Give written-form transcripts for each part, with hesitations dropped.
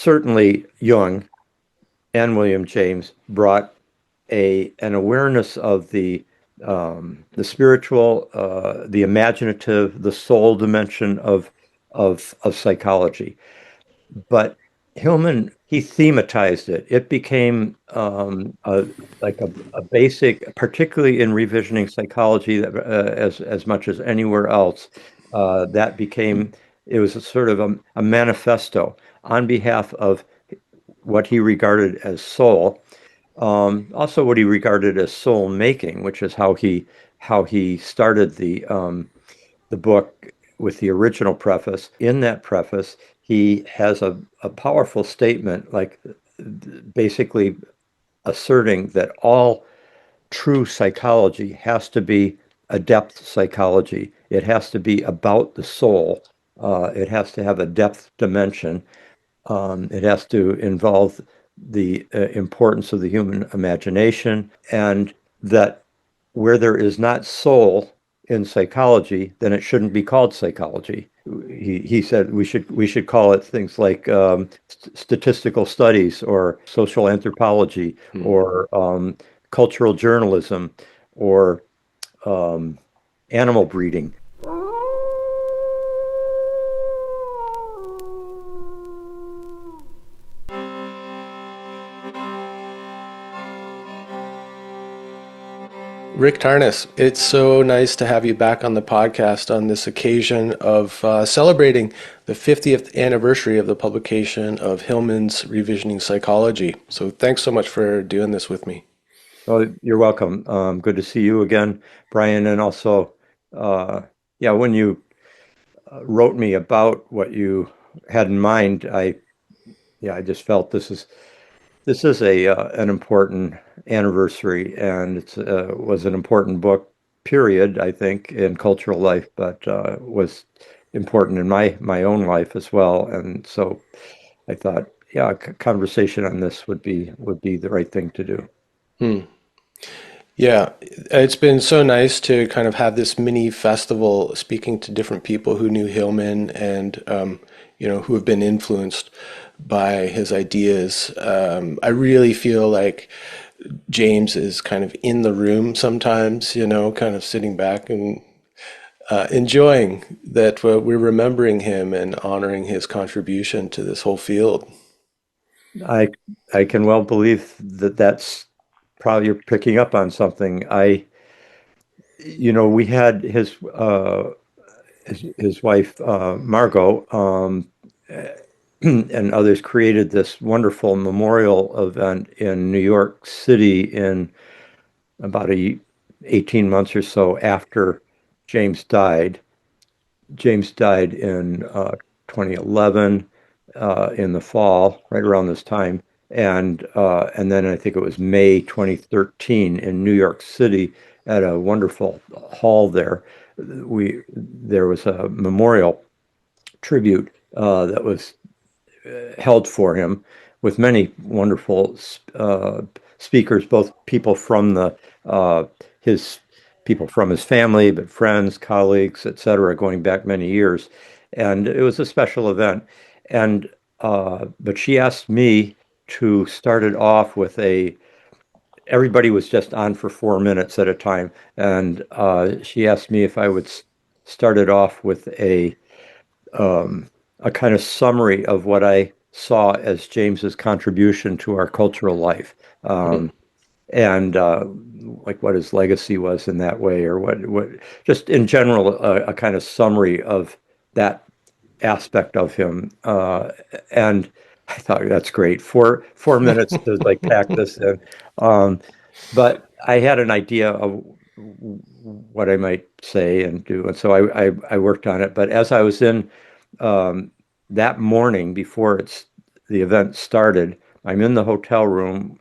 certainly Jung and William James brought an awareness of the spiritual, the imaginative, the soul dimension of psychology. But Hillman, he thematized it. It became like a basic, particularly in revisioning psychology, that as much as anywhere else, that became it was a sort of a manifesto on behalf of what he regarded as soul, also what he regarded as soul making, which is how he started the book with the original preface. In that preface, he has a powerful statement, like basically asserting that all true psychology has to be a depth psychology. It has to be about the soul. It has to have a depth dimension. It has to involve the importance of the human imagination, and that where there is not soul in psychology, then it shouldn't be called psychology. He said we should call it things like statistical studies or social anthropology or cultural journalism or um, animal breeding. Rick Tarnas, it's so nice to have you back on the podcast on this occasion of celebrating the 50th anniversary of the publication of Hillman's Revisioning Psychology. So thanks so much for doing this with me. Oh, you're welcome. Good to see you again, Brian. And also, uh, yeah, when you wrote me about what you had in mind, I just felt this is a an important anniversary, and it's was an important book, period, I think, in cultural life, but was important in my own life as well. And so I thought, yeah, a conversation on this would be the right thing to do. Hmm. Yeah, it's been so nice to kind of have this mini festival speaking to different people who knew Hillman and who have been influenced by his ideas. I really feel like James is kind of in the room sometimes, kind of sitting back and enjoying that we're remembering him and honoring his contribution to this whole field. I I can well believe that that's probably you're picking up on something. We had his wife Margot, and others created this wonderful memorial event in New York City in about 18 months or so after James died. James died in 2011 in the fall, right around this time, and then I think it was May 2013 in New York City at a wonderful hall there. There was a memorial tribute that was held for him with many wonderful speakers, both people from his people from his family, but friends, colleagues, etc., going back many years. And it was a special event. And but she asked me to start it off with a. Everybody was just on for 4 minutes at a time, and she asked me if I would start it off with a kind of summary of what I saw as James's contribution to our cultural life, Mhm. and like what his legacy was in that way, or what just in general a kind of summary of that aspect of him. And I thought that's great. Four minutes to like pack this in. Um, but I had an idea of what I might say and do, and so I worked on it. But as I was in um, that morning before the event started, I'm in the hotel room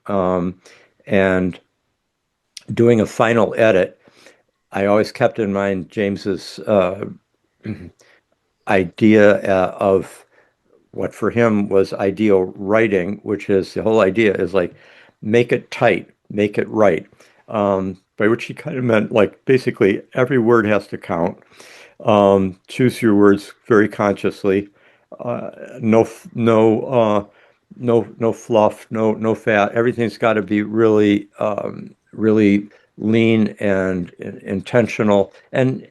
and doing a final edit. I always kept in mind James's idea of what for him was ideal writing, which is the whole idea is like make it tight, make it right. By which he kind of meant like basically every word has to count. Choose your words very consciously. No, no no fluff, no fat. Everything's got to be really really lean and intentional and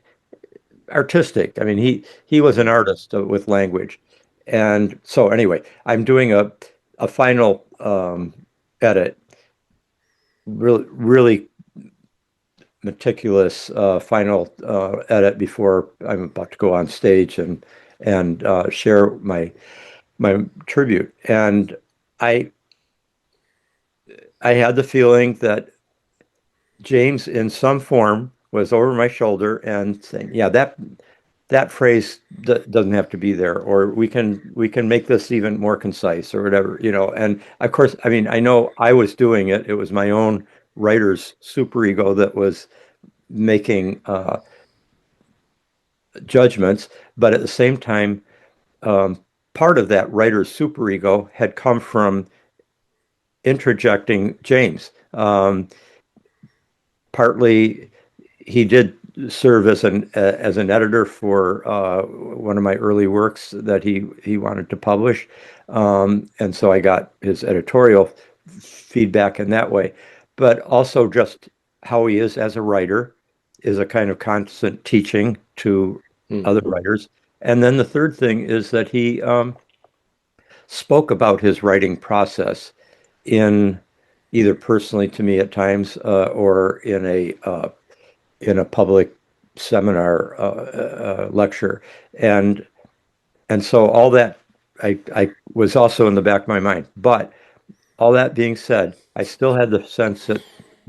artistic. I mean, he was an artist with language. And so anyway, I'm doing a final edit, really meticulous final edit before I'm about to go on stage and share my tribute. And I I had the feeling that James, in some form, was over my shoulder and saying, "Yeah, that phrase doesn't have to be there, or we can make this even more concise, or whatever, you know." And of course, I mean, I know I was doing it. It was my own writer's superego that was making judgments, but at the same time, um, part of that writer's superego had come from interjecting James. Partly he did serve as an editor for one of my early works that he wanted to publish, and so I got his editorial feedback in that way. But also just how he is as a writer is a kind of constant teaching to Mm. other writers. And then the third thing is that he spoke about his writing process in either personally to me at times or in a public seminar lecture, and so all that I was also in the back of my mind. But all that being said, I still had the sense that,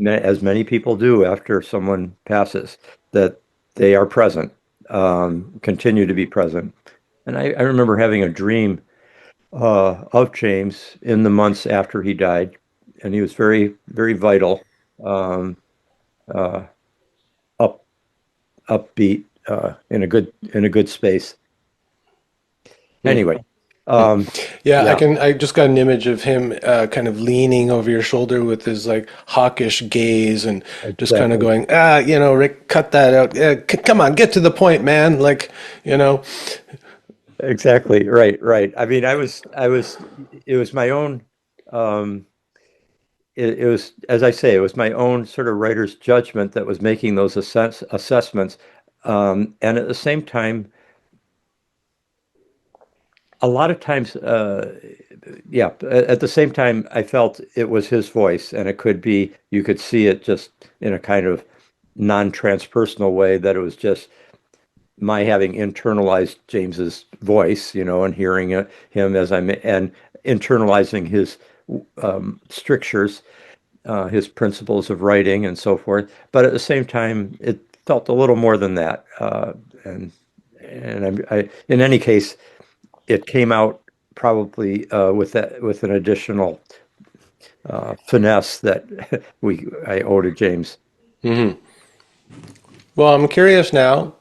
as many people do after someone passes, that they are present, continue to be present. And I remember having a dream of James in the months after he died, and he was very vital, um, uh, up upbeat, in a good space. Mm. Anyway, um, Yeah, yeah, I just got an image of him kind of leaning over your shoulder with his like hawkish gaze and just kind of exactly, going, Rick, cut that out. Come on, get to the point, man. Like, you know. exactly, right. I mean, it was my own. Um, it was, as I say, it was my own sort of writer's judgment that was making those assessments, and at the same time, a lot of times, yeah, at the same time, I felt it was his voice, and it could be, you could see it just in a kind of non-transpersonal way, that it was just my having internalized James's voice, you know, and hearing him and internalizing his strictures, his principles of writing and so forth. But at the same time, it felt a little more than that. And in any case, it came out probably with an additional finesse that I owe to James. Hmm. Well, I'm curious now.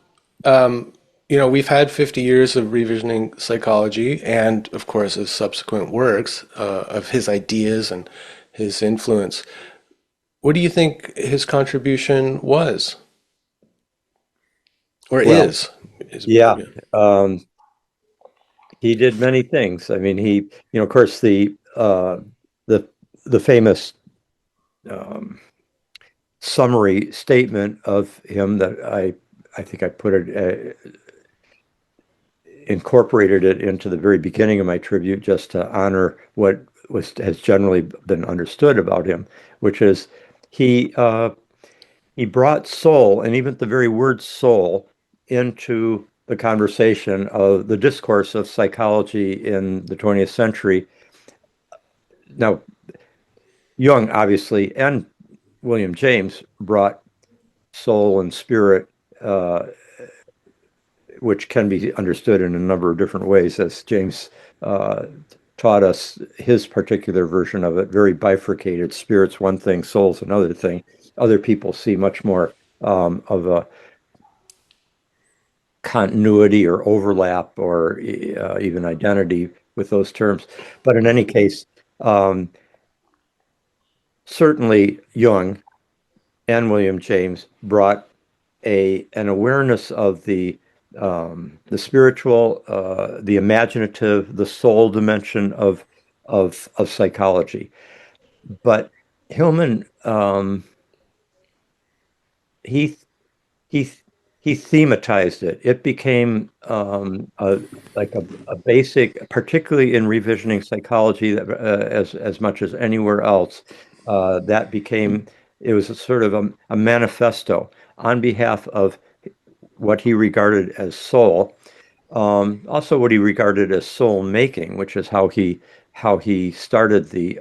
We've had 50 years of revisioning psychology and, of course, his subsequent works of his ideas and his influence. What do you think his contribution was or Well, is? yeah, Yeah. um, he did many things. I mean, of course, the the famous um, summary statement of him that I think I put it incorporated it into the very beginning of my tribute, just to honor what has generally been understood about him, which is he uh, he brought soul, and even the very word soul, into the conversation of the discourse of psychology in the 20th century. Now, Jung, obviously, and William James brought soul and spirit, uh, which can be understood in a number of different ways, as James uh, taught us his particular version of it, very bifurcated. Spirit's one thing, soul's another thing. Other people see much more of a continuity or overlap or even identity with those terms. But in any case, um, certainly Jung and William James brought an awareness of the spiritual, the imaginative, the soul dimension of psychology. But Hillman, he he he thematized it. It became like a basic, particularly in revisioning psychology, that, as much as anywhere else. That became it was a sort of a manifesto on behalf of what he regarded as soul, also what he regarded as soul making, which is how he started the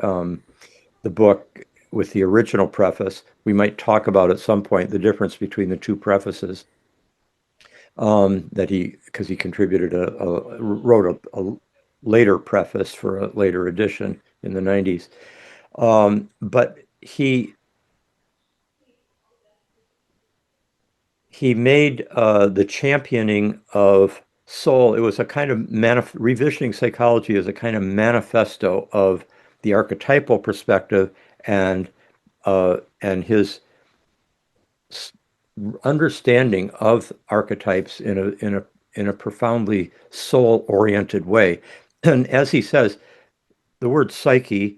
book with the original preface. We might talk about at some point the difference between the two prefaces, that because he contributed wrote a later preface for a later edition in the 90s. But he made the championing of soul. It was a kind of revisioning psychology as a kind of manifesto of the archetypal perspective, and his understanding of archetypes in a profoundly soul-oriented way. And as he says, the word psyche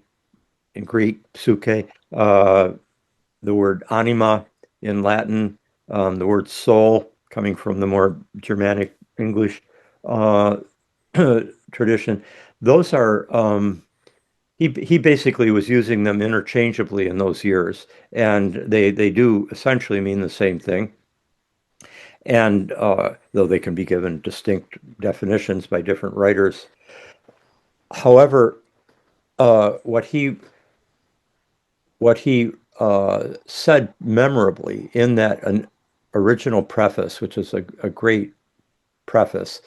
in Greek, psyche, the word anima in Latin, the word soul coming from the more Germanic English uh, tradition. Those are he basically was using them interchangeably in those years, and they do essentially mean the same thing. And though they can be given distinct definitions by different writers, however, what he said memorably in that an original preface, which is a great preface,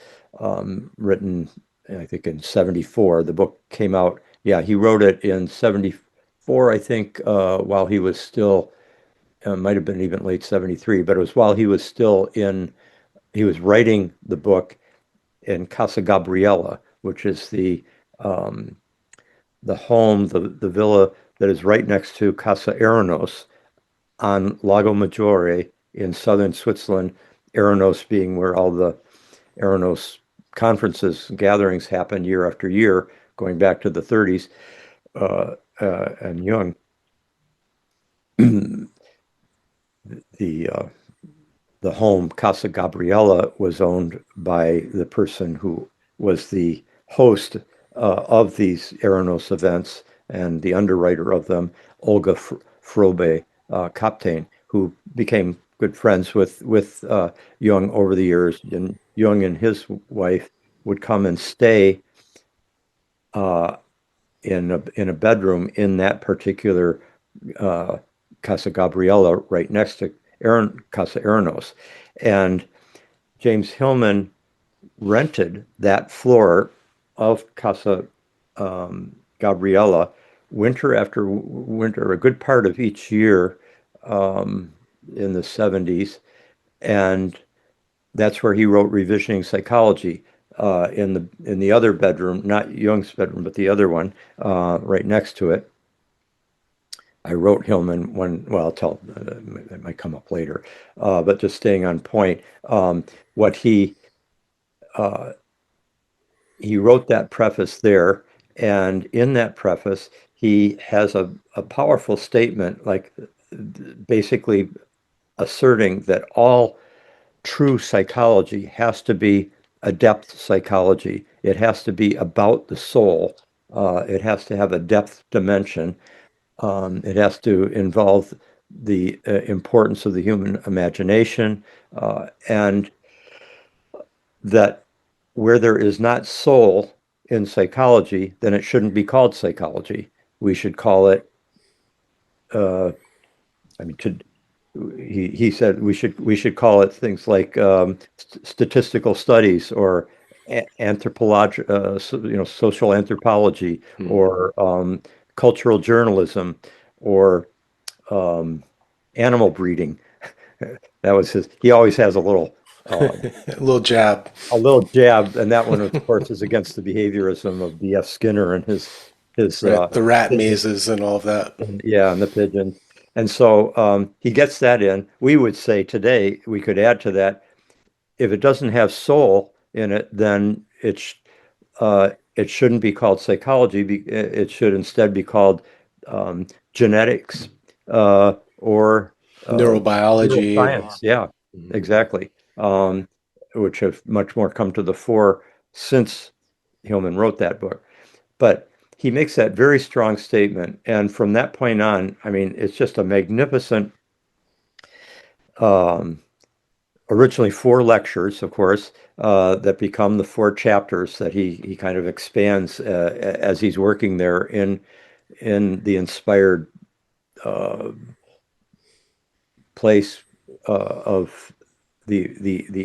written, I think, in 74. The book came out, yeah, he wrote it in 74, I think, while he was still, might have been even late 73, but it was while he was still he was writing the book in Casa Gabriela, which is um, the home, the villa that is right next to Casa Aranos on Lago Maggiore in southern Switzerland. Aranos being where all the Aranos conferences and gatherings happen year after year, going back to the 30s, and Jung. the the home Casa Gabriela was owned by the person who was the host of these Aranos events and the underwriter of them, Olga Frobe Kaptein, who became good friends with Jung over the years. And Jung and his wife would come and stay uh, in a bedroom in that particular uh, Casa Gabriela, right next to Casa Aranos. And James Hillman rented that floor of Casa Gabriela winter after winter, a good part of each year, in the 70s. And that's where he wrote Revisioning Psychology, in the other bedroom, not Jung's bedroom, but the other one, right next to it. I wrote Hillman when, well, I'll tell, it might come up later, but just staying on point, what uh, he wrote that preface there, and in that preface, he has a powerful statement, like basically asserting that all true psychology has to be a depth psychology. It has to be about the soul. It has to have a depth dimension. It has to involve the importance of the human imagination, and that where there is not soul in psychology, then it shouldn't be called psychology. We should call it, uh, I mean, he said we should call it things like statistical studies, or anthropology, social anthropology, Hmm. or cultural journalism, or um, animal breeding. That was his. He always has um, A little jab. a little jab, and that one, of course, is against the behaviorism of B.F. Skinner and his Right. The rat pigeon, mazes and all of that. yeah, and the pigeons. And so he gets that in. We would say today we could add to that, if it doesn't have soul in it, then it shouldn't be called psychology. It should instead be called genetics or Neurobiology. neuroscience. Yeah, Mhm. exactly. Which have much more come to the fore since Hillman wrote that book. But he makes that very strong statement. And from that point on, I mean, it's just a magnificent, um, originally four lectures, of course, that become the four chapters that he kind of expands as he's working there in the inspired uh, place of the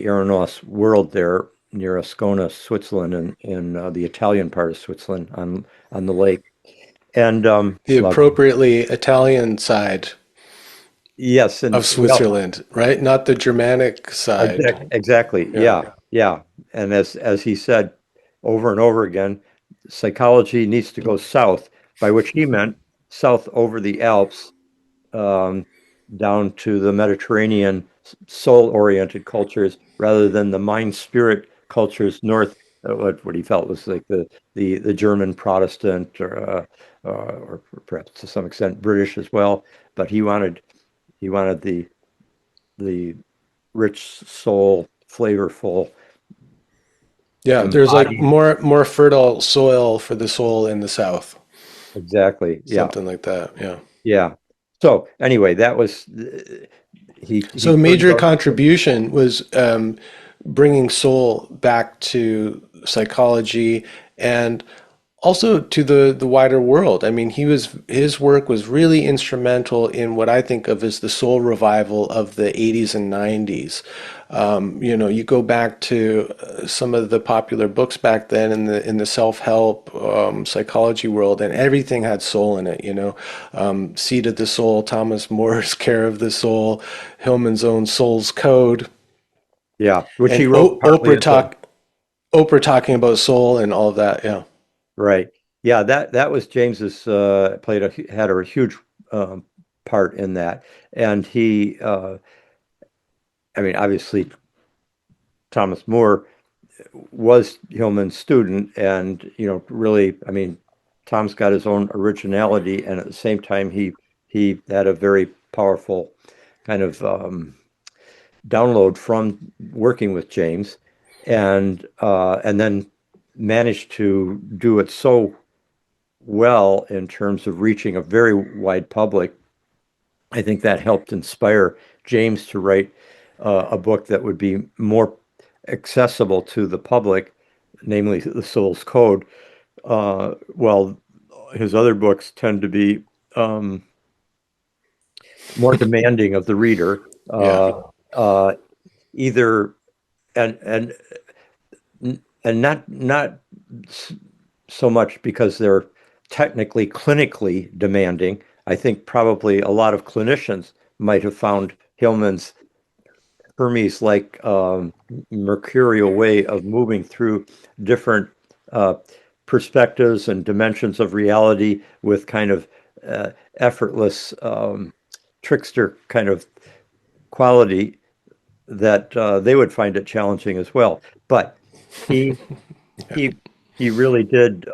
Aeronos world there near Ascona, Switzerland, in the Italian part of Switzerland on the lake. And The well, appropriately Italian side yes, and of well, Switzerland, right? Not the Germanic side. exactly, Yeah. yeah, yeah. And as he said over and over again, psychology needs to go south, by which he meant south over the Alps, um, down to the Mediterranean soul-oriented cultures rather than the mind-spirit cultures north, what he felt was like the German Protestant or perhaps to some extent British as well. But he wanted the rich soul, flavorful, Yeah, there's like embodied. more fertile soil for the soul in the south. Exactly. Yeah. Something like that. Yeah. Yeah. So anyway, that was he So a put it major out. contribution was bringing soul back to psychology and also to the wider world. I mean, his work was really instrumental in what I think of as the soul revival of the 80s and 90s. You go back to some of the popular books back then in the self-help psychology world, and everything had soul in it. Seed of the Soul, Thomas More's Care of the Soul, Hillman's own Soul's Code, Yeah, which he and wrote partly as a Oprah talking about soul and all of that. Yeah. right. Yeah, that was James's had a huge um, part in that, and I mean, obviously Thomas More was Hillman's student, and really, I mean, Tom's got his own originality, and at the same time, he had a very powerful kind of download from working with James, and then managed to do it so well in terms of reaching a very wide public. I think that helped inspire James to write a book that would be more accessible to the public, namely the Soul's Code. Well, his other books tend to be um, more demanding of the reader, Yeah. uh, either and and not so much because they're technically clinically demanding. I think probably a lot of clinicians might have found Hillman's Hermes-like mercurial way of moving through different uh, perspectives and dimensions of reality with kind of effortless trickster kind of quality that they would find it challenging as well. But he he he really did.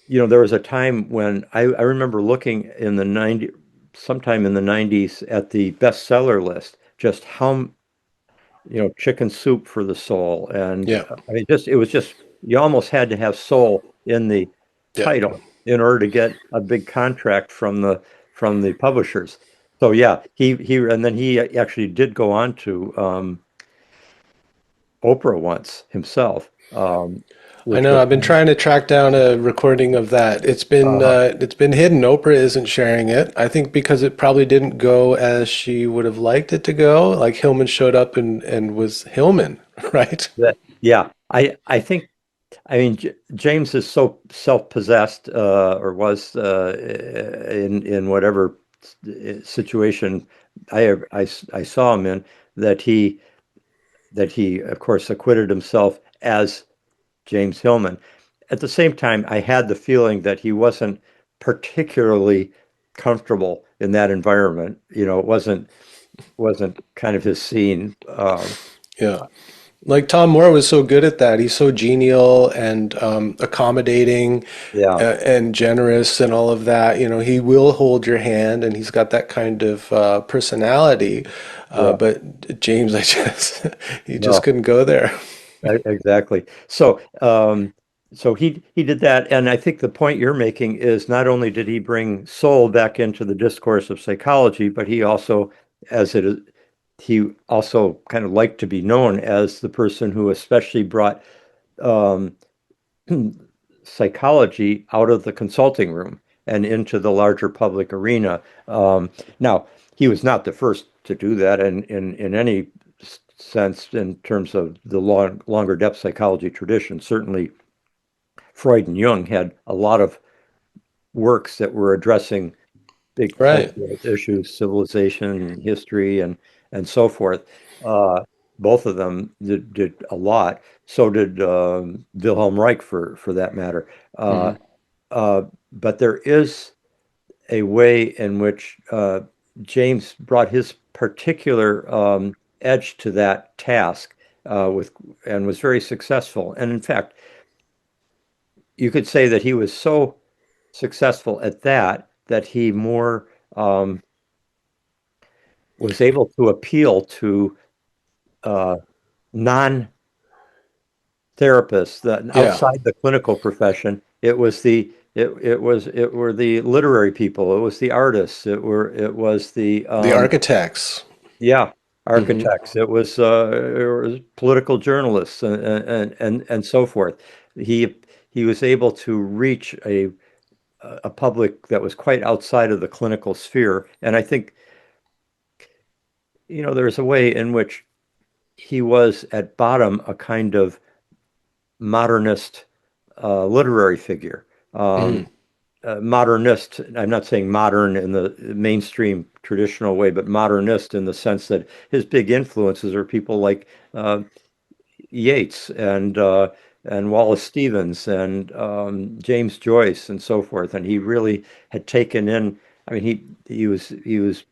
There was a time when I remember looking in the 90, sometime in the 90s at the bestseller list, just how, Chicken Soup for the Soul. And Yeah. I mean, it was just, you almost had to have soul in the Yeah. title in order to get a big contract from the publishers. So yeah, and then he actually did go on to Oprah once himself, I which know. was I've been trying to track down a recording of that. uh, It's been hidden. Oprah isn't sharing it. I think because it probably didn't go as she would have liked it to go. Like Hillman showed up and was Hillman, right? yeah. I think, I mean, James is so self-possessed, or was in whatever situation I saw him in, that he of course acquitted himself as James Hillman. At the same time, I had the feeling that he wasn't particularly comfortable in that environment. It wasn't kind of his scene. Yeah. Like Tom Moore was so good at that. He's so genial and accommodating Yeah, and generous and all of that. You know, he will hold your hand, and he's got that kind of personality. yeah. But James, I just he just No. couldn't go there. Exactly. So he did that, and I think the point you're making is not only did he bring soul back into the discourse of psychology, but he also, as it is, he also kind of liked to be known as the person who especially brought um, psychology out of the consulting room and into the larger public arena. Now, he was not the first to do that in any sense in terms of the longer depth psychology tradition. Certainly, Freud and Jung had a lot of works that were addressing big Right. cultural issues, civilization, history, and so forth. Uh, both of them did a lot. So did Wilhelm Reich, for that matter. Uh, Hmm. but there is a way in which James brought his particular edge to that task with and was very successful. And in fact, you could say that he was so successful at that that he more was able to appeal to uh, non therapists that Yeah. outside the clinical profession. It were the literary people, it was the artists, it was the The architects. yeah, Hmm. architects, it was political journalists and so forth. He he was able to reach a public that was quite outside of the clinical sphere. And I think, there's a way in which he was at bottom a kind of modernist literary figure. Hmm. Modernist, I'm not saying modern in the mainstream traditional way, but modernist in the sense that his big influences are people like Yeats and Wallace Stevens and James Joyce and so forth. And he really had taken in. I mean, he was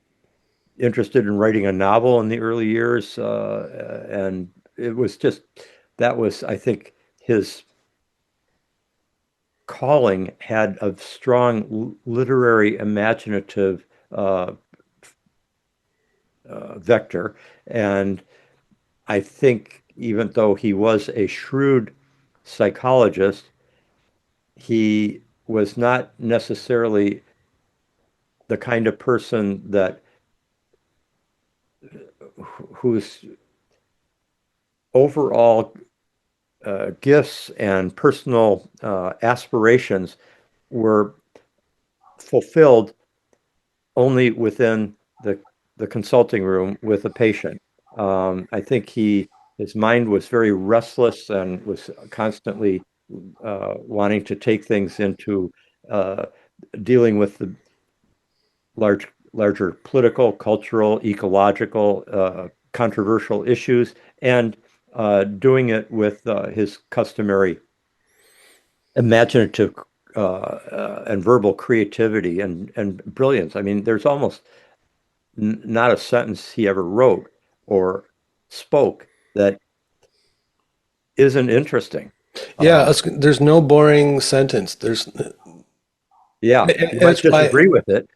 interested in writing a novel in the early years, and it was just that was, I think, his calling had a strong literary imaginative uh, vector, and I think even though he was a shrewd psychologist, he was not necessarily the kind of person that whose overall gifts and personal aspirations were fulfilled only within the consulting room with a patient. I think his mind was very restless and was constantly wanting to take things into uh, dealing with the larger political, cultural, ecological, controversial issues, and doing it with his customary imaginative and verbal creativity and brilliance. I mean, there's almost not a sentence he ever wrote or spoke that isn't interesting. Yeah. Uh, There's no boring sentence. yeah, you might It's why. disagree with it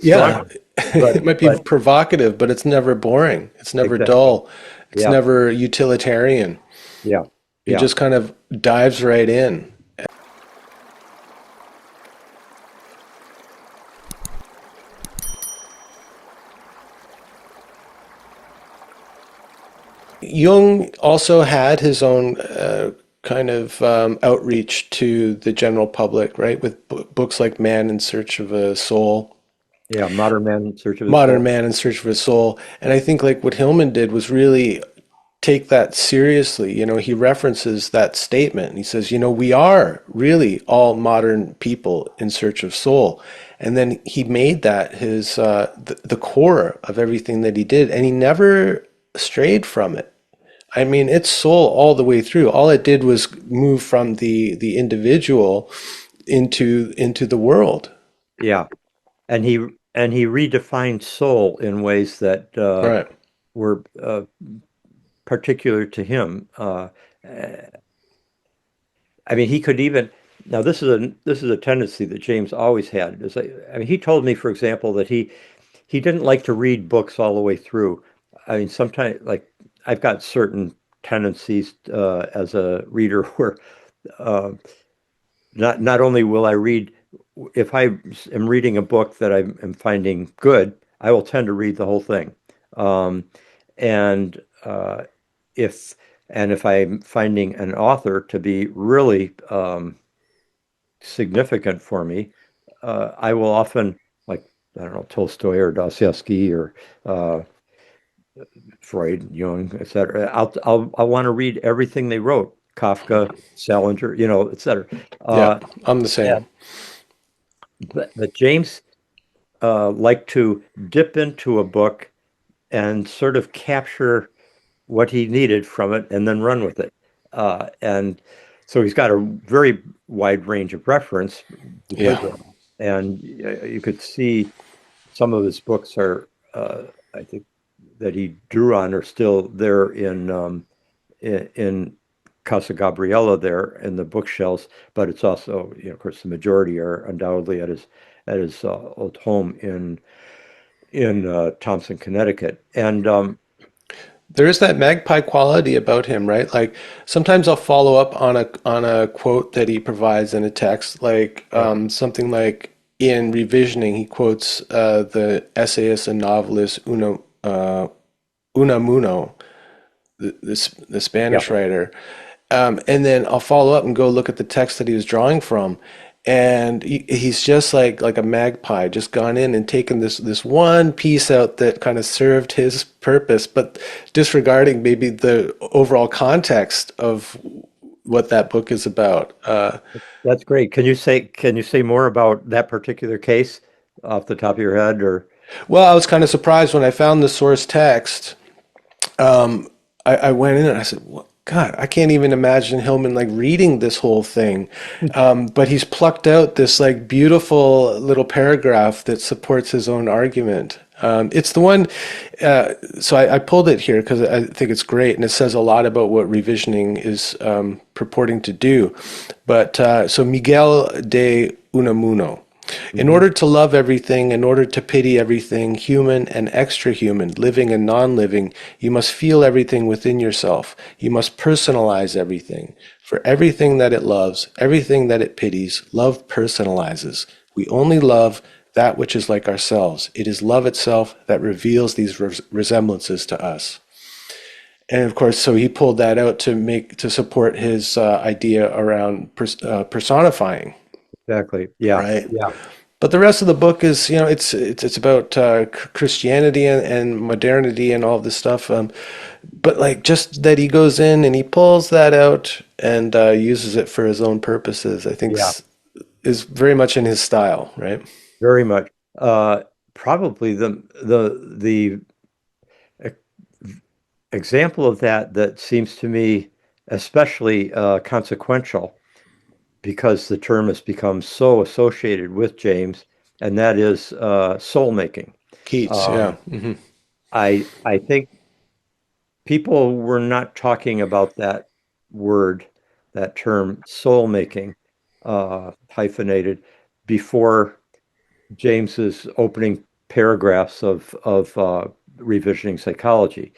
Yeah, strongly, it might be but provocative, but it's never boring. It's never exactly. dull. It's Yeah, never utilitarian. yeah, It yeah. just kind of dives right in. Jung also had his own kind of outreach to the general public, right? With books like Man in Search of a Soul, Yeah, modern man in search of his Modern soul. Man in Search of a Soul. And I think like what Hillman did was really take that seriously. You know, he references that statement and he says, you know, we are really all modern people in search of soul. And then he made that his the core of everything that he did, and he never strayed from it. I mean, it's soul all the way through. All it did was move from the individual into the world. Yeah, and he redefined soul in ways that Right. were particular to him. I mean, he could even now this is a tendency that James always had. I mean, he told me, for example, that he didn't like to read books all the way through. I mean, sometimes like I've got certain tendencies as a reader where uh, not only will I read if I am reading a book that I am finding good, I will tend to read the whole thing. Um, and if if I'm finding an author to be really significant for me, I will often like I don't know Tolstoy or Dostoevsky or uh, Freud, Jung, etc. I want to read everything they wrote. Kafka, Salinger, etc. Yeah, Uh, I'm the same. and but James liked to dip into a book and sort of capture what he needed from it and then run with it. And so he's got a very wide range of reference because Yeah. of, and you could see some of his books are, I think, that he drew on are still there in Casa Gabriela there in the bookshelves, but it's also, of course, the majority are undoubtedly at his old home in Thompson, Connecticut. And There is that magpie quality about him, right? Like sometimes I'll follow up on a quote that he provides in a text, like yeah, something like in revisioning, he quotes the essayist and novelist Unamuno, the yeah, Spanish writer. And then I'll follow up and go look at the text that he was drawing from. And he's just like a magpie, just gone in and taken this one piece out that kind of served his purpose, but disregarding maybe the overall context of what that book is about. that's great. Can you say more about that particular case off the top of your head or Well, I was kind of surprised when I found the source text. I went in and I said, "What? God, I can't even imagine Hillman like reading this whole thing." But he's plucked out this like beautiful little paragraph that supports his own argument. It's the one, so I pulled it here because I think it's great and it says a lot about what revisioning is purporting to do. But so Miguel de Unamuno. In Mhm. order to love everything, in order to pity everything, human and extra human, living and non living, you must feel everything within yourself. You must personalize everything. For everything that it loves, everything that it pities, love personalizes. We only love that which is like ourselves. It is love itself that reveals these resemblances to us. And of course, so he pulled that out to support his idea around personifying, Exactly? Yeah, right? yeah, But the rest of the book is, it's about Christianity and modernity and all this stuff. But like just that he goes in and he pulls that out and uses it for his own purposes, I think yeah, is very much in his style, right? very much. Uh, Probably the e- example of that seems to me especially consequential because the term has become so associated with James, and that is soul making. Keats, yeah. Um, I think people were not talking about that word, that term, soul making, hyphenated, before James's opening paragraphs of revisioning psychology.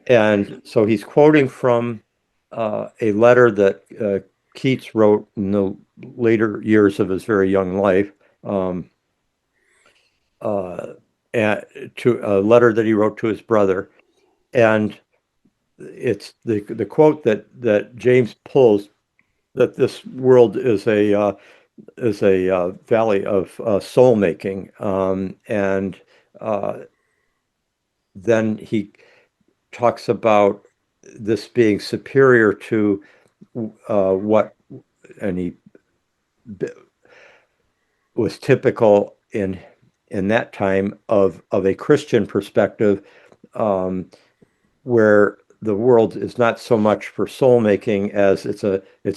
And so he's quoting from a letter that Keats wrote in the later years of his very young life, um, uh, and to a letter that he wrote to his brother. And it's the quote that James pulls that this world is a valley of soul making, and uh, then he talks about this being superior to what and he was typical in that time of a Christian perspective, um, where the world is not so much for soul making as it's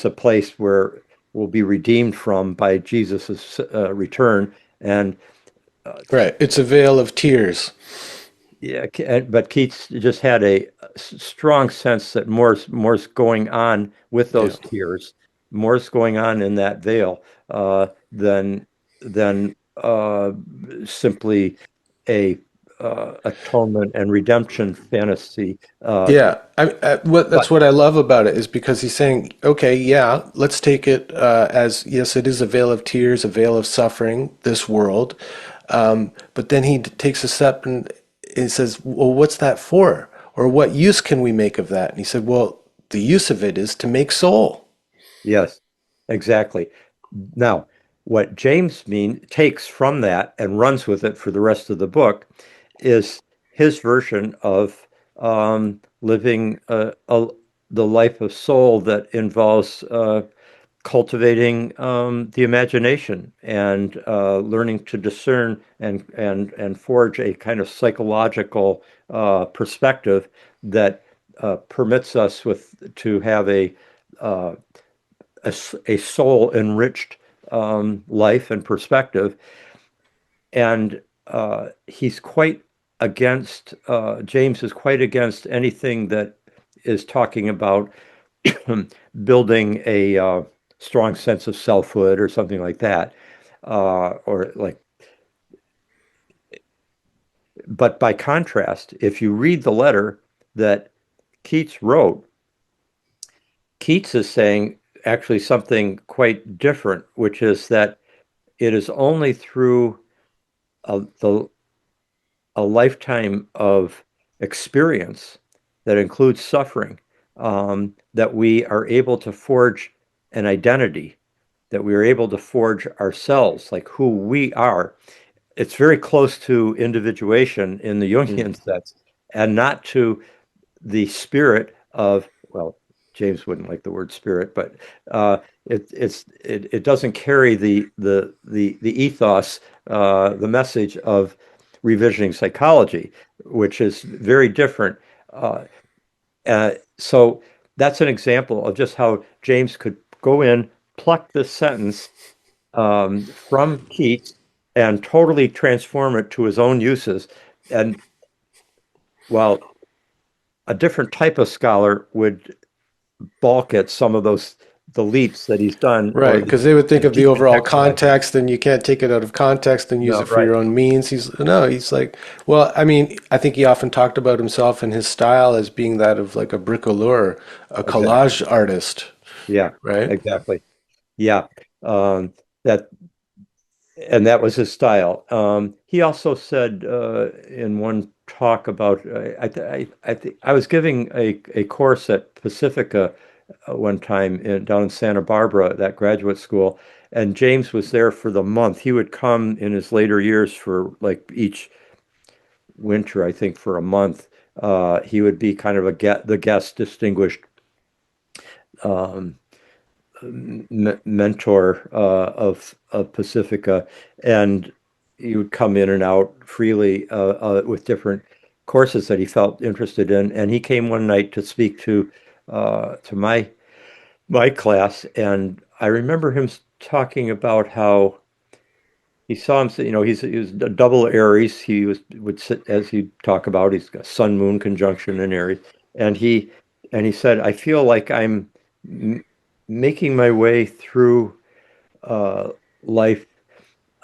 a place where we'll be redeemed from by Jesus's return. And Right. It's a veil of tears. Yeah, but Keats just had a strong sense that more's going on with Yeah. those tears, more's going on in that veil than simply a atonement and redemption fantasy. Yeah, that's But what I love about it is because he's saying, okay, yeah, let's take it as yes, it is a veil of tears, a veil of suffering, this world, but then he takes a step and he says, well, what's that for, or what use can we make of that? And he said, well, the use of it is to make soul. yes, exactly. Now, what James mean takes from that and runs with it for the rest of the book is his version of living the life of soul that involves cultivating the imagination and learning to discern and forge a kind of psychological perspective that permits us to have uh, a soul enriched life and perspective. And he's quite against, James is quite against anything that is talking about building a strong sense of selfhood or something like that. Or like, but by contrast, if you read the letter that Keats wrote, Keats is saying actually something quite different, which is that it is only through the a lifetime of experience that includes suffering, that we are able to forge an identity, that we are able to forge ourselves, like who we are. It's very close to individuation in the Mm. Jungian sense, and not to the spirit of, well, James wouldn't like the word spirit, but it doesn't carry the ethos, the message of revisioning psychology, which is very different. Uh, so that's an example of just how James could go in, pluck this sentence from Keats, and totally transform it to his own uses. And while a different type of scholar would balk at some of those the leaps that he's done Right, or because they would the think of the overall decontextualizing. context, and you can't take it out of context and use No, it for right. your own means. He's no, he's like, well, I mean, I think he often talked about himself and his style as being that of like a bricoleur, a Exactly. collage artist, Yeah, right? exactly. Yeah. That and that was his style. He also said in one talk about I think I was giving a course at Pacifica one time down in Santa Barbara, that graduate school, and James was there for the month. He would come in his later years for like each winter, I think, for a month. He would be kind of the guest distinguished um, mentor of Pacifica, and he would come in and out freely with different courses that he felt interested in. And he came one night to speak to my class, and I remember him talking about how he saw him. He was a double Aries. Would sit as he talk about. He's got Sun Moon conjunction in Aries, and he said, "I feel like I'm m making my way through uh, life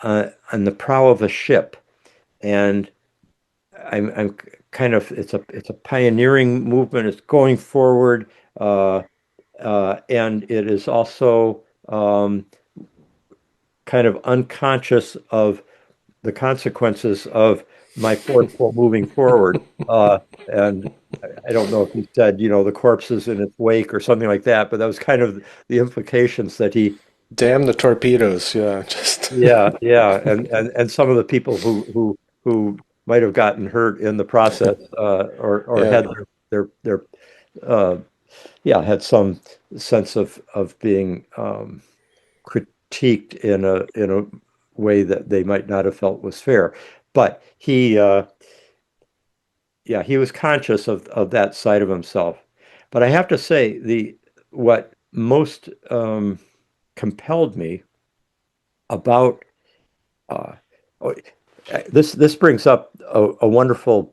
on the prow of a ship, and I'm kind of it's a pioneering movement. It's going forward, uh, and it is also kind of unconscious of the consequences of my force while moving forward. And I don't know if he said, the corpses in its wake or something like that, but that was kind of the implications that he, Damn the torpedoes, yeah, just yeah, yeah, and some of the people who might have gotten hurt in the process, or yeah. had their uh, yeah, had some sense of being critiqued in a way that they might not have felt was fair. But yeah, he was conscious of that side of himself. But I have to say, the what most compelled me about uh, oh, this brings up a wonderful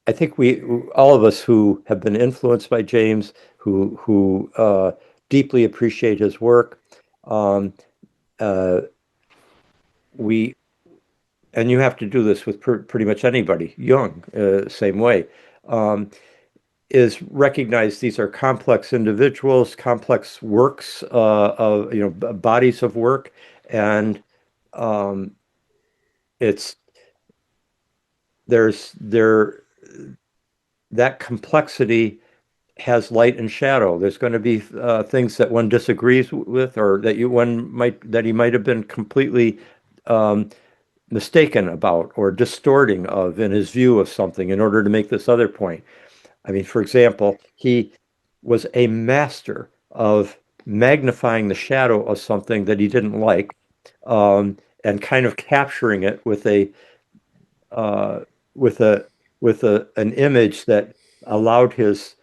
I think we, all of us who have been influenced by James, who deeply appreciate his work, um, uh, we, and you have to do this with pretty much anybody, Jung, same way, um, is recognize these are complex individuals, complex works of, bodies of work, and um, it's there that complexity has light and shadow. There's going to be things that one disagrees with, or that you one might that he might have been completely um, mistaken about or distorting of in his view of something in order to make this other point. I mean, for example, he was a master of magnifying the shadow of something that he didn't like, and kind of capturing it uh, with a with an image that allowed his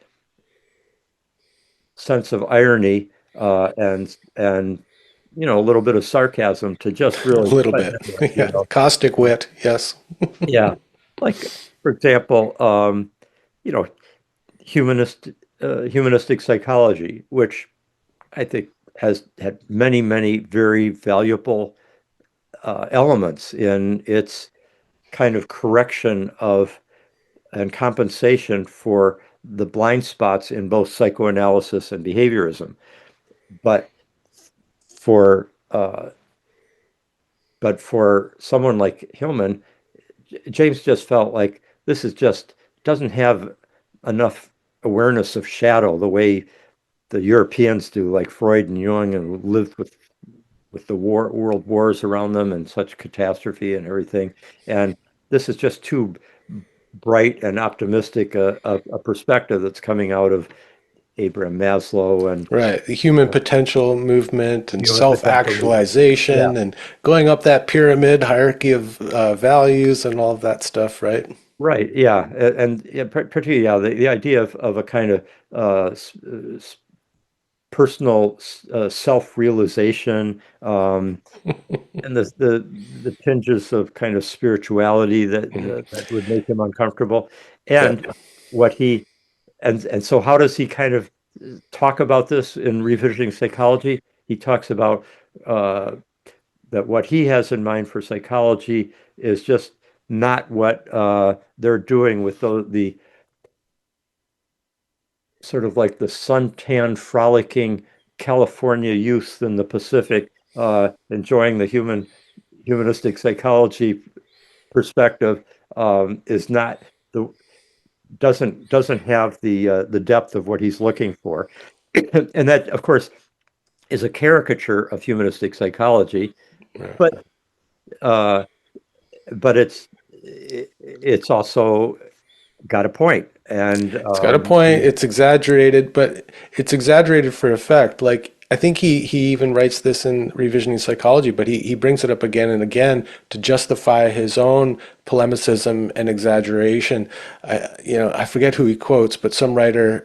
sense of irony and a little bit of sarcasm to just A really little blend bit. into it, Yeah. Caustic wit. Yes. Yeah. Like, for example, you know, humanistic psychology, which I think has had many, many very valuable elements in its kind of correction of and compensation for the blind spots in both psychoanalysis and behaviorism. But for for someone like Hillman, James just felt like this is just doesn't have enough awareness of shadow the way the Europeans do, like Freud and Jung, and lived with the world wars around them and such catastrophe and everything. And this is just too bright and optimistic a perspective that's coming out of Abraham Maslow and Right. The human potential movement and human potential movement. Yeah, self-actualization and going up that pyramid hierarchy of values and all of that stuff, right? right. Yeah, and yeah, particularly yeah, the idea of a kind of personal self-realization, and the tinges of kind of spirituality that would make him uncomfortable, Yeah. and what he and so how does he kind of talk about this in revisiting psychology? He talks about uh, that what he has in mind for psychology is just not what they're doing with the sort of like the suntan frolicking California youth in the Pacific, enjoying the humanistic psychology perspective, is not the doesn't have the depth of what he's looking for, and that of course is a caricature of humanistic psychology, Right. but uh, it's also got a point, and It's got a point. It's exaggerated, but it's exaggerated for effect. Like I think he even writes this in Revisioning Psychology, but he brings it up again and again to justify his own polemicism and exaggeration. I forget who he quotes, but some writer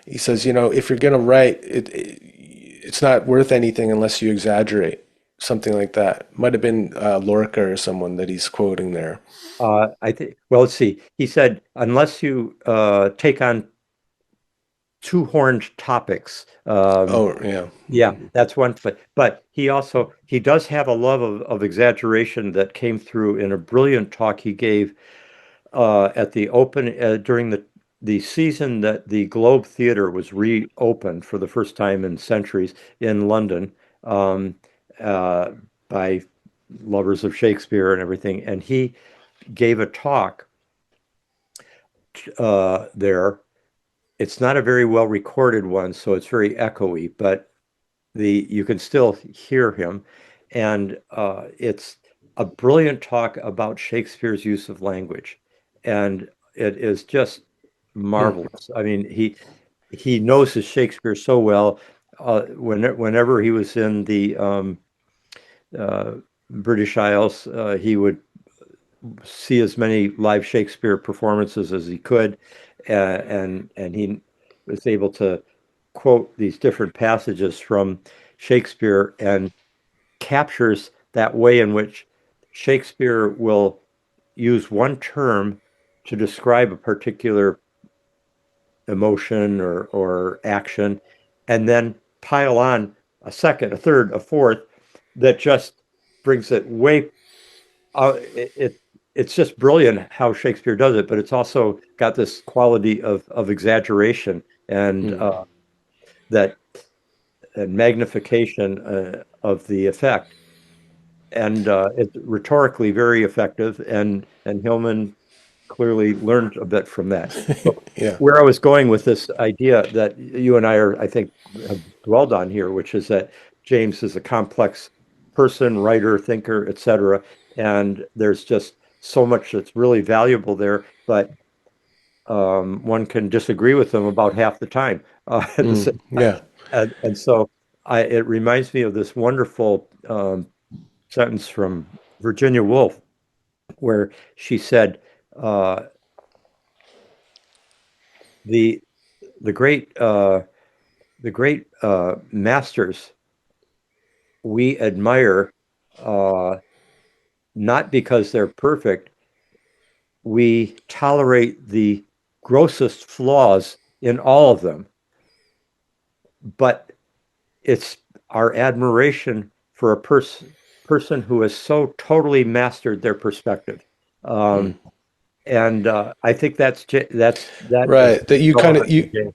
he says, if you're going to write it's not worth anything unless you exaggerate. Something like that. Might have been Lorca or someone that he's quoting there. I think, well, let's see. He said, unless you take on two-horned topics, Oh, yeah. yeah, that's one. But he does have a love of exaggeration that came through in a brilliant talk he gave at the open during the season that the Globe Theatre was reopened for the first time in centuries in London, um, uh, by lovers of Shakespeare and everything. And he gave a talk there. It's not a very well recorded one, so it's very echoey, but the you can still hear him, and it's a brilliant talk about Shakespeare's use of language, and it is just marvelous. I mean, he knows his Shakespeare so well. Whenever he was in the uh, British Isles, he would see as many live Shakespeare performances as he could, and he was able to quote these different passages from Shakespeare and captures that way in which Shakespeare will use one term to describe a particular emotion or action, and then pile on a second, a third, a fourth that just brings it way it's just brilliant how Shakespeare does it, but it's also got this quality of exaggeration and that and magnification of the effect, and it's rhetorically very effective. And Hillman clearly learned a bit from that. But Yeah. where I was going with this idea that you and I are, I think, have dwelled on here, which is that James is a complex person, writer, thinker, etc. And there's just so much that's really valuable there, but one can disagree with them about half the time. At the same time. Yeah. And so it reminds me of this wonderful sentence from Virginia Woolf, where she said, uh, the the great masters we admire uh, not because they're perfect. We tolerate the grossest flaws in all of them, but it's our admiration for a person who has so totally mastered their perspective. Um, and I think that is Right. That you kind of relevant to James.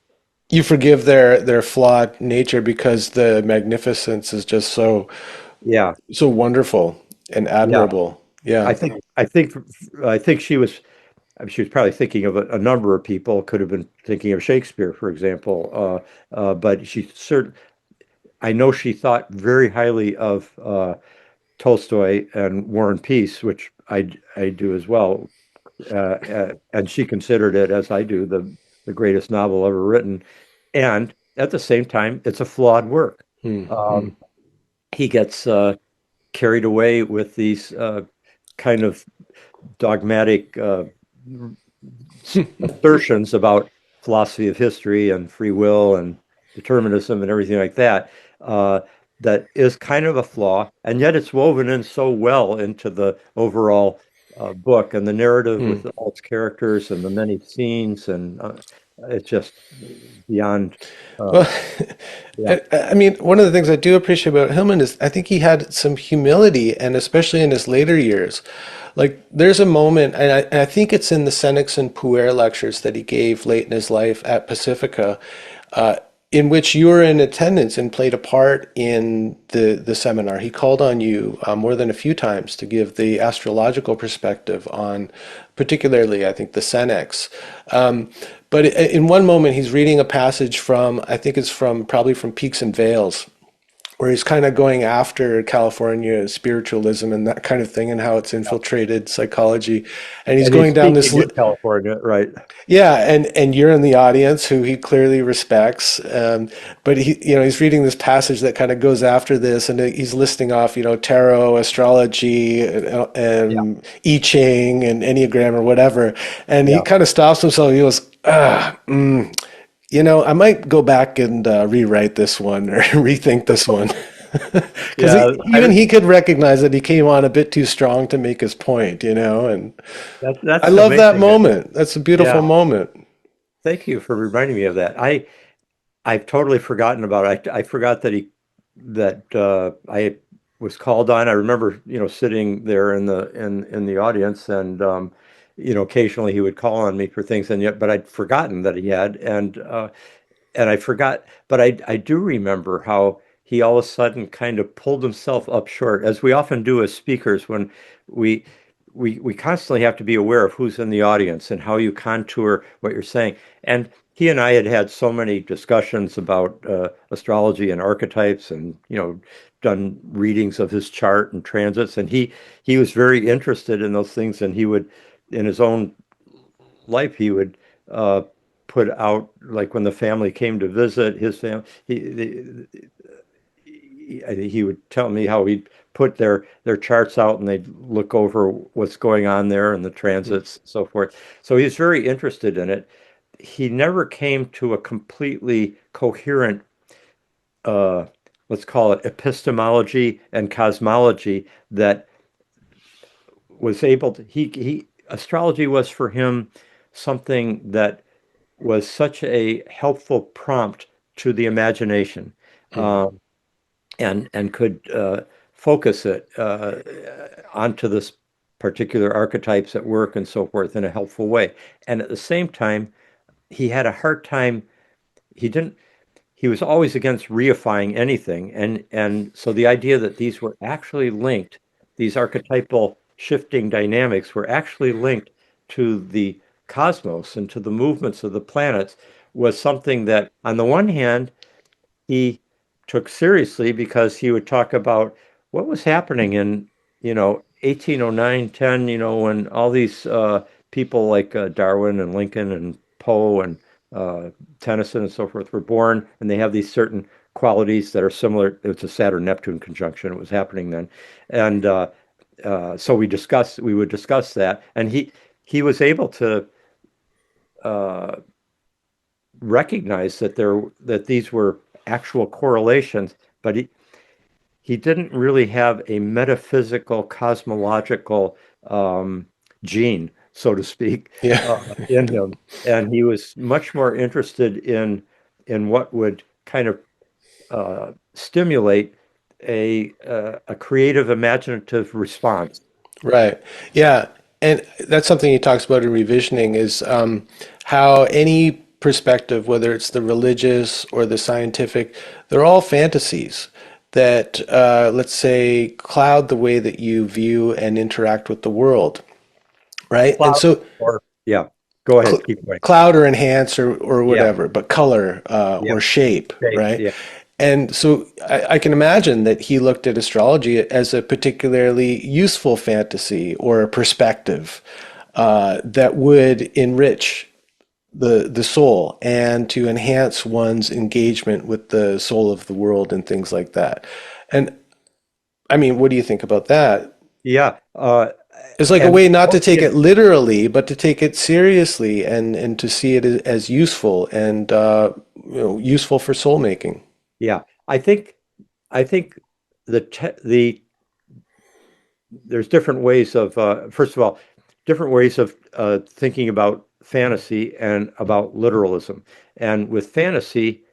you forgive their flawed nature because the magnificence is just Yeah, so wonderful and yeah. admirable. Yeah. I think she was probably thinking of a number of people. Could have been thinking of Shakespeare, for example. But I know she thought very highly of Tolstoy and War and Peace, which I do as well. And she considered it, as I do, the greatest novel ever written. And at the same time, it's a flawed work. Mm-hmm. Um, he gets carried away with these kind of dogmatic assertions about philosophy of history and free will and determinism and everything like that, uh, that is kind of a flaw, and yet it's woven in so well into the overall book and the narrative with all its characters and the many scenes, and it's just beyond. Uh, Well, yeah, I mean, one of the things I do appreciate about Hillman is I think he had some humility, and especially in his later years. Like, there's a moment, and I think it's in the Senex and Puer lectures that he gave late in his life at Pacifica, uh, in which you were in attendance and played a part in the seminar. He called on you more than a few times to give the astrological perspective on, particularly, I think, the Senex. But in one moment, he's reading a passage from, I think it's from probably from Peaks and Vales, where he's kind of going after California spiritualism and that kind of thing and how it's yeah. infiltrated psychology. And he's And he's going down this, speaking in California, right? yeah, and you're in the audience who he clearly respects. But he's reading this passage that kind of goes after this, and he's listing off, tarot, astrology, Yeah, and I Ching, and Enneagram or whatever. And he yeah, kind of stops himself. He goes, I might go back and rewrite this one or rethink this one. Because yeah. even he could recognize that he came on a bit too strong to make his point. And I That's love that amazing. moment. That's a beautiful Yeah, moment. thank you for reminding me of that. I've totally forgotten about it. I forgot that I was called on. I remember, sitting there in the audience, and occasionally he would call on me for things, and yet, but I'd forgotten that he had, and I forgot, but I do remember how he all of a sudden kind of pulled himself up short, as we often do as speakers when we we constantly have to be aware of who's in the audience and how you contour what you're saying. And he and I had had so many discussions about astrology and archetypes, and done readings of his chart and transits, and he was very interested in those things, and he would, in his own life, he would uh, put out, like when the family came to visit his family, he would tell me how he'd put their charts out, and they'd look over what's going on there and the transits and so forth. So he's very interested in it. He never came to a completely coherent, uh, let's call it epistemology and cosmology, that was able to, he astrology was for him something that was such a helpful prompt to the imagination, Hmm. um, and could focus it onto this particular archetypes at work and so forth in a helpful way. And at the same time, he had a hard time. He didn't. He was always against reifying anything, and so the idea that these were actually linked, these archetypal shifting dynamics were actually linked to the cosmos and to the movements of the planets was something that, on the one hand, he took seriously because he would talk about what was happening in, 1809, 10, when all these people like Darwin and Lincoln and Poe and uh, Tennyson and so forth were born, and they have these certain qualities that are similar. It's a Saturn-Neptune conjunction. It was happening then, and so we would discuss that, and he was able to uh, recognize that these were actual correlations, but he didn't really have a metaphysical, cosmological gene, so to speak, Yeah. in him, and he was much more interested in what would kind of stimulate a creative, imaginative response. Right. Yeah. And that's something he talks about in revisioning is how any perspective, whether it's the religious or the scientific, they're all fantasies that, let's say, cloud the way that you view and interact with the world. Right. And Cloud so or yeah, go cl ahead, keep going. cloud or enhance or Yeah, whatever, but color yeah, or shape, shape, right? yeah, And so I can imagine that he looked at astrology as a particularly useful fantasy or a perspective that would enrich the soul and to enhance one's engagement with the soul of the world and things like that. And I mean, what do you think about that? yeah. It's like a And way not to both take it literally, but to take it seriously and to see it as useful and useful for soul making. yeah, I think the there's different ways of first of all, different ways of thinking about fantasy and about literalism. And with fantasy,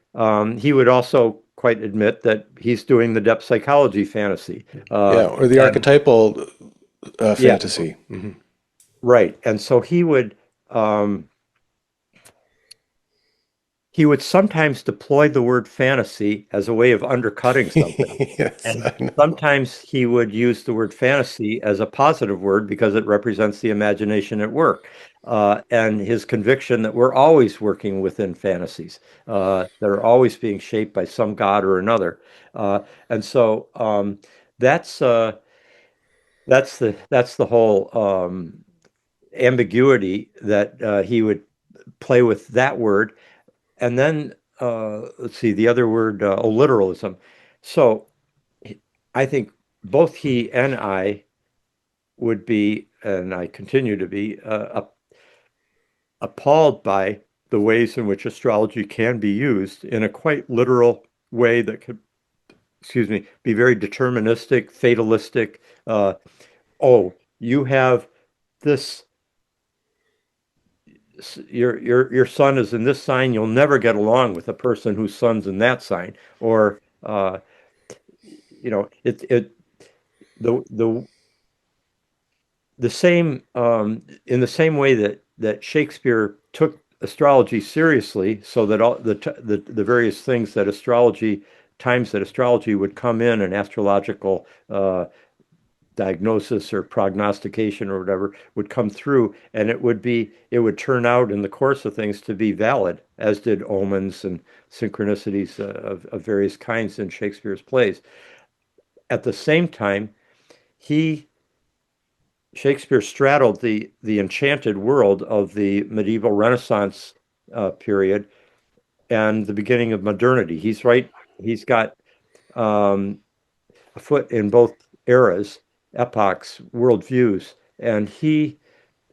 he would also quite admit that he's doing the depth psychology fantasy. Yeah, or the And archetypal yeah, fantasy. Hmm. right. And so he would sometimes deploy the word fantasy as a way of undercutting something. Yes, And I know. sometimes he would use the word fantasy as a positive word because it represents the imagination at work. And his conviction that we're always working within fantasies, that are always being shaped by some god or another. And so that's that's the whole ambiguity that he would play with that word. And then let's see, the other word, literalism. So I think both he and I would be, and I continue to be, appalled by the ways in which astrology can be used in a quite literal way that could, excuse me, be very deterministic, fatalistic. Oh, you have this, your son is in this sign, you'll never get along with a person whose son's in that sign. Or it the same in the same way that Shakespeare took astrology seriously, so that all the various things that astrology times that astrology would come in an astrological diagnosis or prognostication or whatever would come through, and it would turn out in the course of things to be valid, as did omens and synchronicities of various kinds in Shakespeare's plays. At the same time, he Shakespeare straddled the enchanted world of the medieval Renaissance period and the beginning of modernity. He's right. He's got um, a foot in both eras, epochs, worldviews, and he,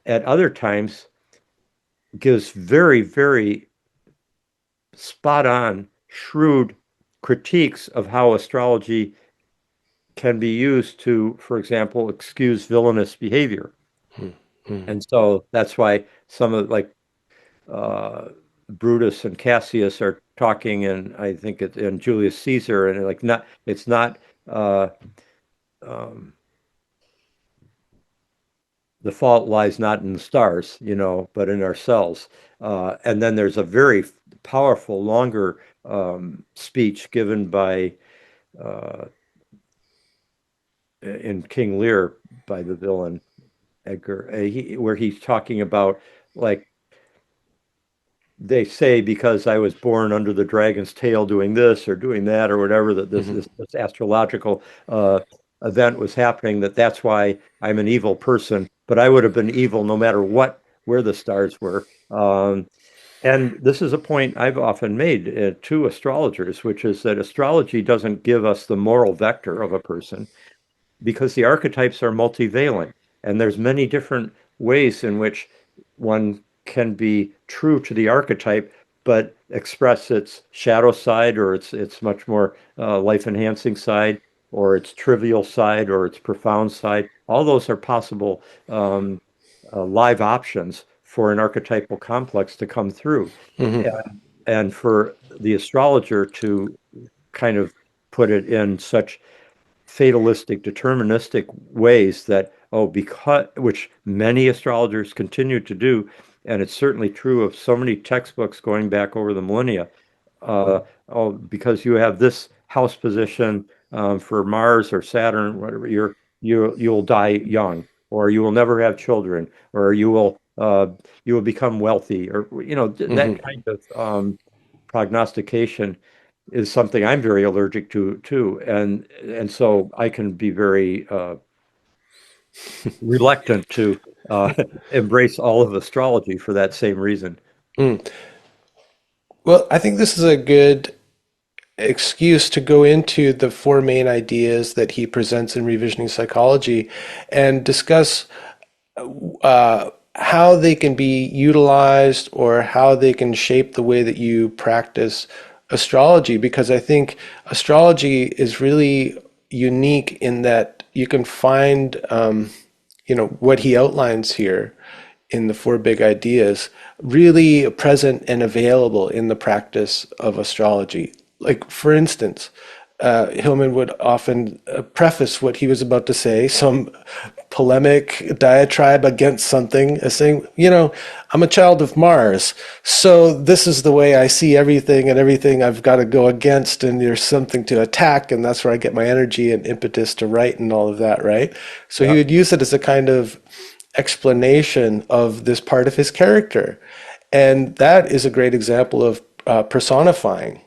at other times, gives very, very spot on, shrewd critiques of how astrology can be used to, for example, excuse villainous behavior. And so that's why some of like uh, Brutus and Cassius are talking, and I think it's in Julius Caesar, and like not it's not uh, um, the fault lies not in the stars, but in ourselves. And then there's a very powerful, longer speech given by uh, in King Lear by the villain Edgar, where he's talking about like they say because I was born under the dragon's tail doing this or doing that or whatever that this Hmm. this, this astrological event was happening, that's why I'm an evil person, but I would have been evil no matter what where the stars were. And this is a point I've often made to astrologers, which is that astrology doesn't give us the moral vector of a person because the archetypes are multivalent and there's many different ways in which one can be true to the archetype but express its shadow side or its much more life enhancing side or its trivial side or its profound side. All those are possible live options for an archetypal complex to come through. Hmm. And for the astrologer to kind of put it in such fatalistic, deterministic ways that, oh, because, which many astrologers continue to do, and it's certainly true of so many textbooks going back over the millennia. Oh, because you have this house position for Mars or Saturn, whatever, you'll die young, or you will never have children, or you will become wealthy, or that Hmm. kind of prognostication is something I'm very allergic to too, and so I can be very reluctant to uh, embrace all of astrology for that same reason. Well, I think this is a good excuse to go into the four main ideas that he presents in Revisioning Psychology and discuss how they can be utilized or how they can shape the way that you practice astrology. Because I think astrology is really unique in that you can find, what he outlines here in the four big ideas really present and available in the practice of astrology. Like, for instance, Hillman would often preface what he was about to say, some polemic diatribe against something, as saying, I'm a child of Mars, so this is the way I see everything, and everything I've got to go against, and there's something to attack, and that's where I get my energy and impetus to write and all of that, right? So he Yeah. would use it as a kind of explanation of this part of his character. And that is a great example of personifying,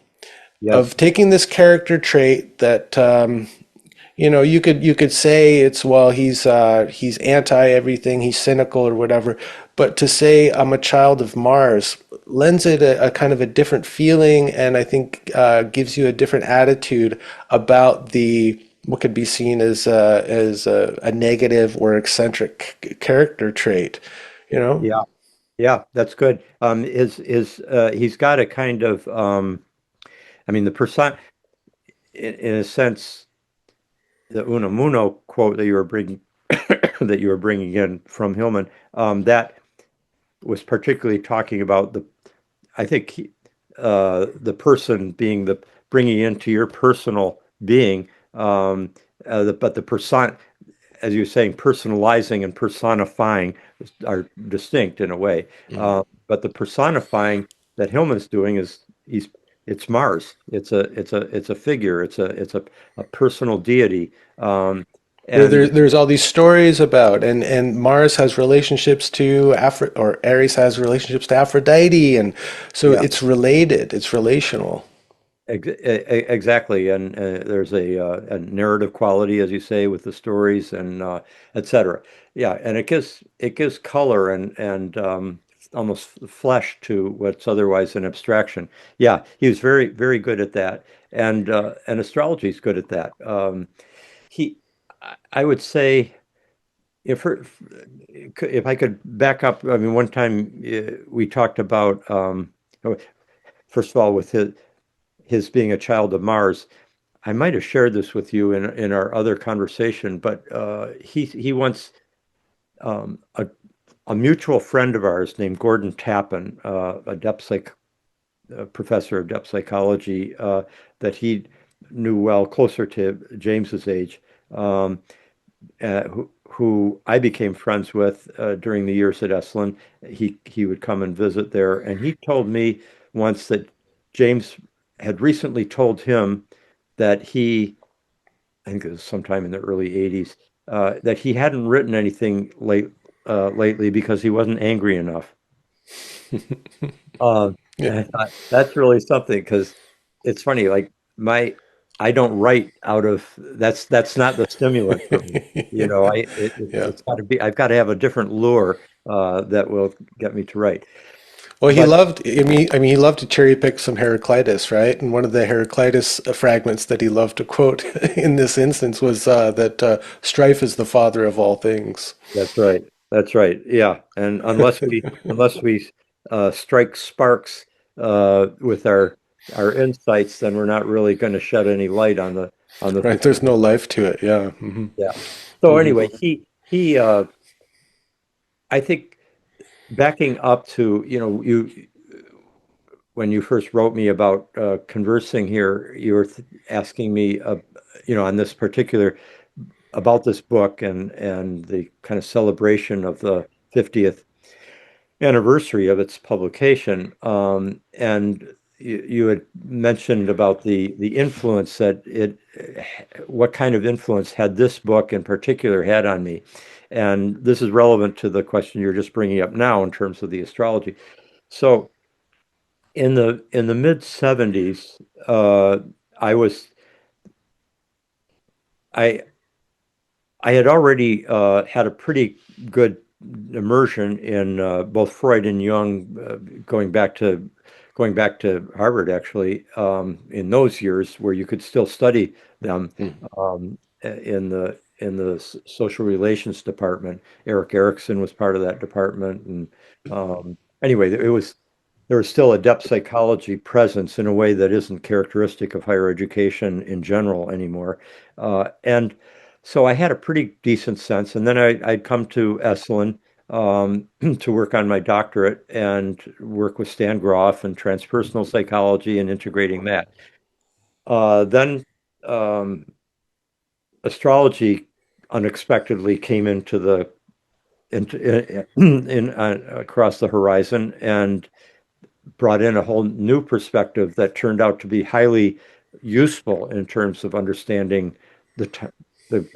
of Yes. taking this character trait that you could say it's, well, he's anti everything, he's cynical or whatever, but to say I'm a child of Mars lends it a kind of a different feeling, and I think gives you a different attitude about the what could be seen as a negative or eccentric character trait, you know. Yeah. Yeah. That's good. He's got a kind of I mean the person in a sense the Unamuno quote that you were bringing that you were bringing in from Hillman that was particularly talking about I think the person being the bringing into your personal being, but the person, as you're saying, personalizing and personifying are distinct in a way. Mhm. But the personifying that Hillman's doing is it's Mars. It's a figure. It's a personal deity. And There's all these stories about, and Mars has relationships to or Aries has relationships to Aphrodite, and so yeah, it's related, it's relational. Exactly, and there's a narrative quality, as you say, with the stories and etc. Yeah, and it gives color and almost flesh to what's otherwise an abstraction. Yeah, he was very good at that, and astrology is good at that. He, I would say, if I could back up, I mean, one time we talked about first of all with his being a child of Mars. I might have shared this with you in our other conversation, but he once a mutual friend of ours named Gordon Tappan, a professor of depth psychology, that he knew well, closer to James's age, um, who I became friends with during the years at Esalen. He would come and visit there, and he told me once that James had recently told him that I think it was sometime in the early 80s, that he hadn't written anything lately because he wasn't angry enough. Yeah. And I thought that's really something because it's funny, like I don't write out of that's not the stimulant for me. You know, Yeah. it's got to be I've got to have a different lure that will get me to write. Well, he But loved, I mean, he loved to cherry pick some Heraclitus, right? And one of the Heraclitus fragments that he loved to quote in this instance was that strife is the father of all things. that's right. That's right. Yeah. And unless we strike sparks with our insights, then we're not really going to shed any light on the Right? things. There's no life to it. Yeah. Hmm. Yeah. So anyway, he I think backing up to, you when you first wrote me about conversing here, you were asking me on this particular about this book and the kind of celebration of the 50th anniversary of its publication. And you had mentioned about the influence what kind of influence had this book in particular had on me. And this is relevant to the question you're just bringing up now in terms of the astrology. So in the mid 70s, I was I I had already had a pretty good immersion in both Freud and Jung, going back to Harvard actually, in those years where you could still study them, in the social relations department. Eric Erickson was part of that department, and anyway, there was still a depth psychology presence in a way that isn't characteristic of higher education in general anymore. And so I had a pretty decent sense. And then I'd come to Esalen to work on my doctorate and work with Stan Groff and transpersonal psychology and integrating that. Then um, astrology unexpectedly came across the horizon and brought in a whole new perspective that turned out to be highly useful in terms of understanding the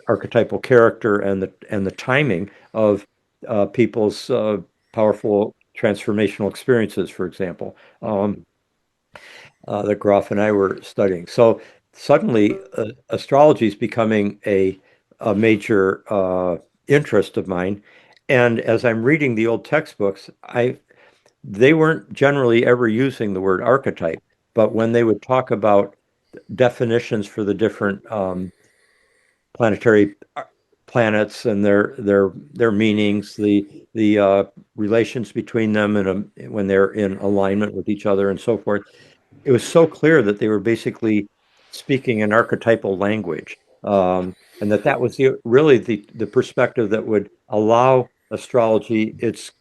archetypal character and the timing of people's powerful transformational experiences, for example, that Groff and I were studying. So suddenly, astrology is becoming a major interest of mine. And as I'm reading the old textbooks, they weren't generally ever using the word archetype, but when they would talk about definitions for the different planetary planets and their meanings, the relations between them and when they're in alignment with each other and so forth, it was so clear that they were basically speaking an archetypal language, and that was really the perspective that would allow astrology it's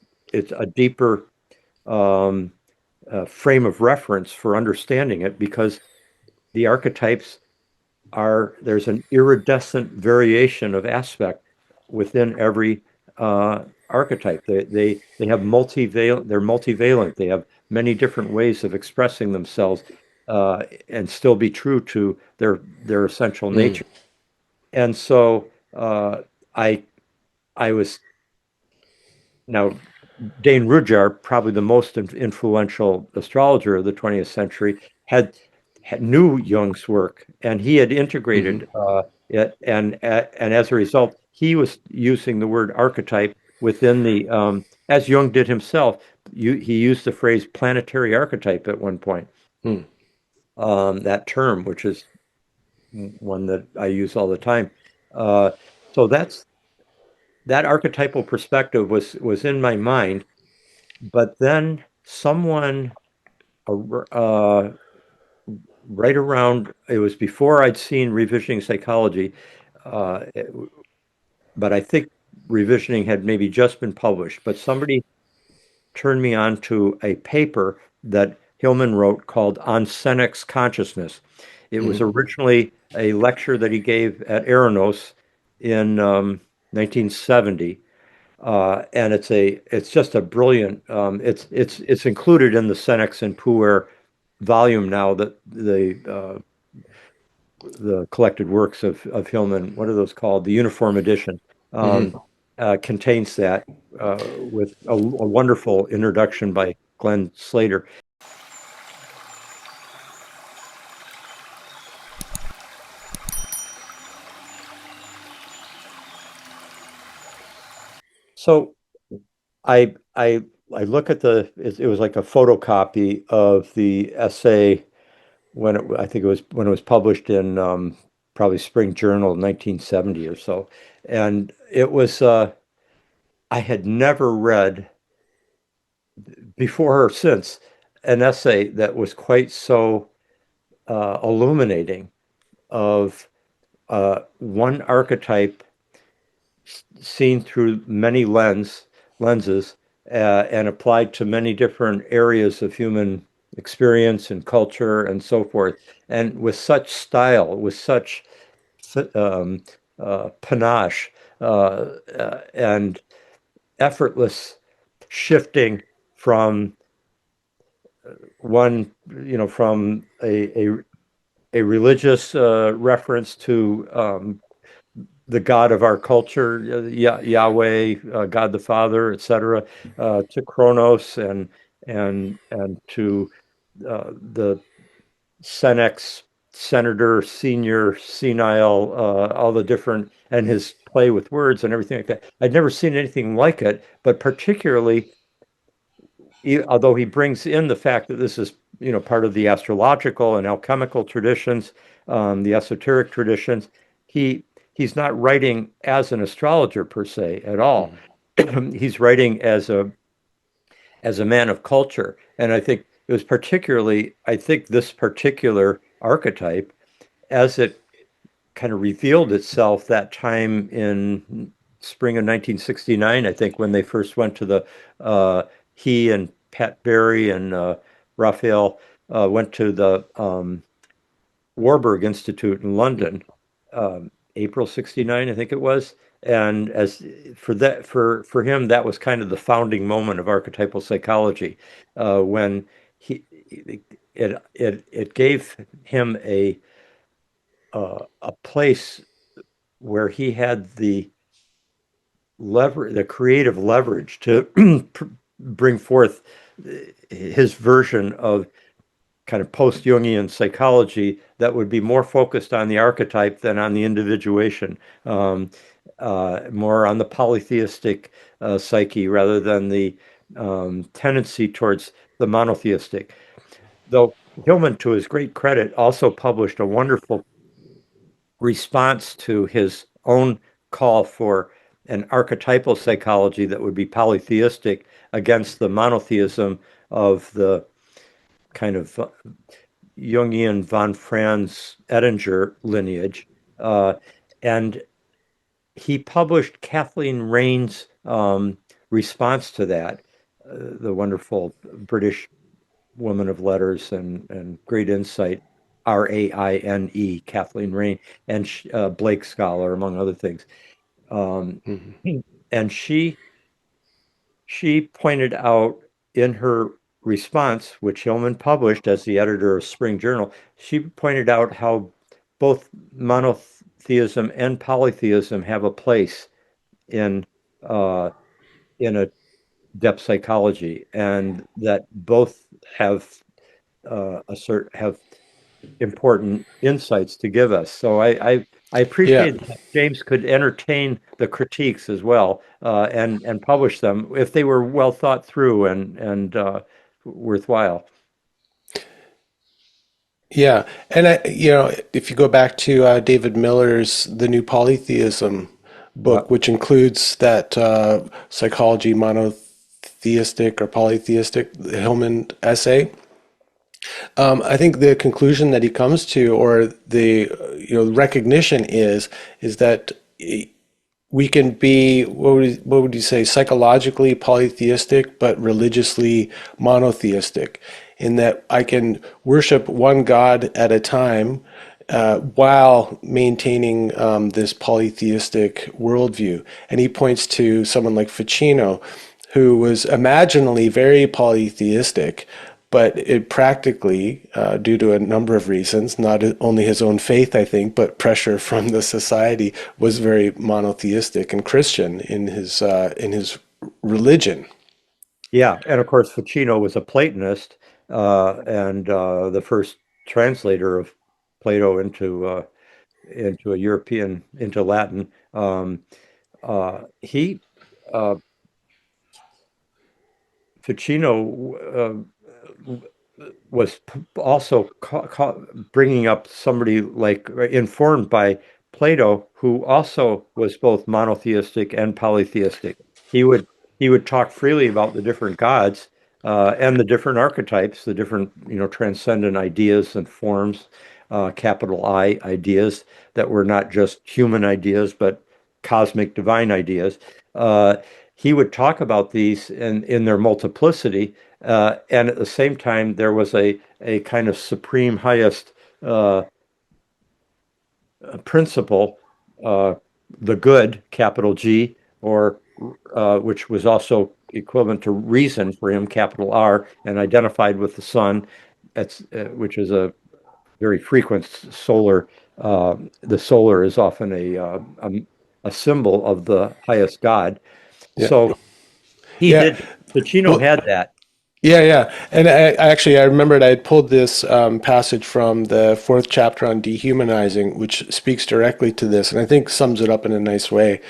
a deeper um, frame of reference for understanding it because the archetypes there's an iridescent variation of aspect within every archetype. They have they're multivalent. They have many different ways of expressing themselves and still be true to their essential Mm, nature. And so I I was now Dane Rudhyar, probably the most influential astrologer of the 20th century, had knew Jung's work, and he had hmm integrated it, and as a result, he was using the word archetype within as Jung did himself. He used the phrase planetary archetype at one point. mm. That term, which is one that I use all the time. Uh, so that archetypal perspective was in my mind. But then someone, uh, right around, it was before I'd seen Revisiting Psychology, uh, but I think revisioning had maybe just been published, but somebody turned me on to a paper that Hillman wrote called On Senex Consciousness. It was Mm-hmm. originally a lecture that he gave at Eranos in 1970, and it's just a brilliant. It's included in the Senex and Puer volume now that the collected works of Hillman. What are those called? The Uniform Edition. Um, Mm-hmm. contains that with a wonderful introduction by Glenn Slater. So I look at it was like a photocopy of the essay I think it was when it was published in probably Spring Journal 1970 or so. And it was I had never read before or since an essay that was quite so illuminating of one archetype seen through many lenses and applied to many different areas of human experience and culture and so forth, and with such style, with such um, panache and effortless shifting from one, from a religious reference to the God of our culture, Yahweh, God the Father, etc., to Kronos and to the Senex, Senator, Senior, Senile, all the different, and his play with words and everything like that. I'd never seen anything like it, but particularly although he brings in the fact that this is, part of the astrological and alchemical traditions, the esoteric traditions, he he's not writing as an astrologer per se at all. Mm-hmm. He's writing as a man of culture, and I think this particular archetype, as it kind of revealed itself that time in spring of 1969, I think, when they first went to he and Pat Berry and Raphael went to the Warburg Institute in London, April 69, I think it was. And as for him, that was kind of the founding moment of archetypal psychology, when it gave him a place where he had the creative leverage to bring forth his version of kind of post-Jungian psychology that would be more focused on the archetype than on the individuation, more on the polytheistic psyche rather than the tendency towards the monotheistic. Though Hillman, to his great credit, also published a wonderful response to his own call for an archetypal psychology that would be polytheistic against the monotheism of the kind of Jungian von Franz Ettinger lineage. And he published Kathleen Rain's response to that, the wonderful British woman of letters and great insight, Raine, Kathleen Rain, and Blake Scholar, among other things. Um, Mm-hmm. and she pointed out in her response, which Hillman published as the editor of Spring Journal, she pointed out how both monotheism and polytheism have a place in uh, in a depth psychology, and that both have have important insights to give us. So I Yeah. appreciate that James could entertain the critiques as well, and publish them if they were well thought through and worthwhile. Yeah, and if you go back to David Miller's The New Polytheism Yeah. book, which includes that psychology monotheistic or polytheistic Hillman essay, I think the conclusion that he comes to, or the recognition is that we can be, what would you say, psychologically polytheistic, but religiously monotheistic, in that I can worship one God at a time while maintaining this polytheistic worldview. And he points to someone like Ficino, who was imaginally very polytheistic, but it practically, due to a number of reasons, not only his own faith, I think, but pressure from the society, was very monotheistic and Christian in his religion. Yeah, and of course Ficino was a Platonist, and the first translator of Plato into a European into Latin. He Ficino was also bringing up somebody like informed by Plato, who also was both monotheistic and polytheistic. He would he would talk freely about the different gods and the different archetypes, the different transcendent ideas and forms, capital I ideas that were not just human ideas but cosmic divine ideas. Uh, he would talk about these in their multiplicity, and at the same time, there was a kind of supreme highest uh, principle, uh, the good, capital G, or which was also equivalent to reason for him, capital R, and identified with the sun, which is a very frequent solar. The solar is often a symbol of the highest God. Yeah, So he yeah. did. Ficino Well, had that. yeah, yeah. And I remembered I had pulled this passage from the fourth chapter on dehumanizing, which speaks directly to this, and I think sums it up in a nice way.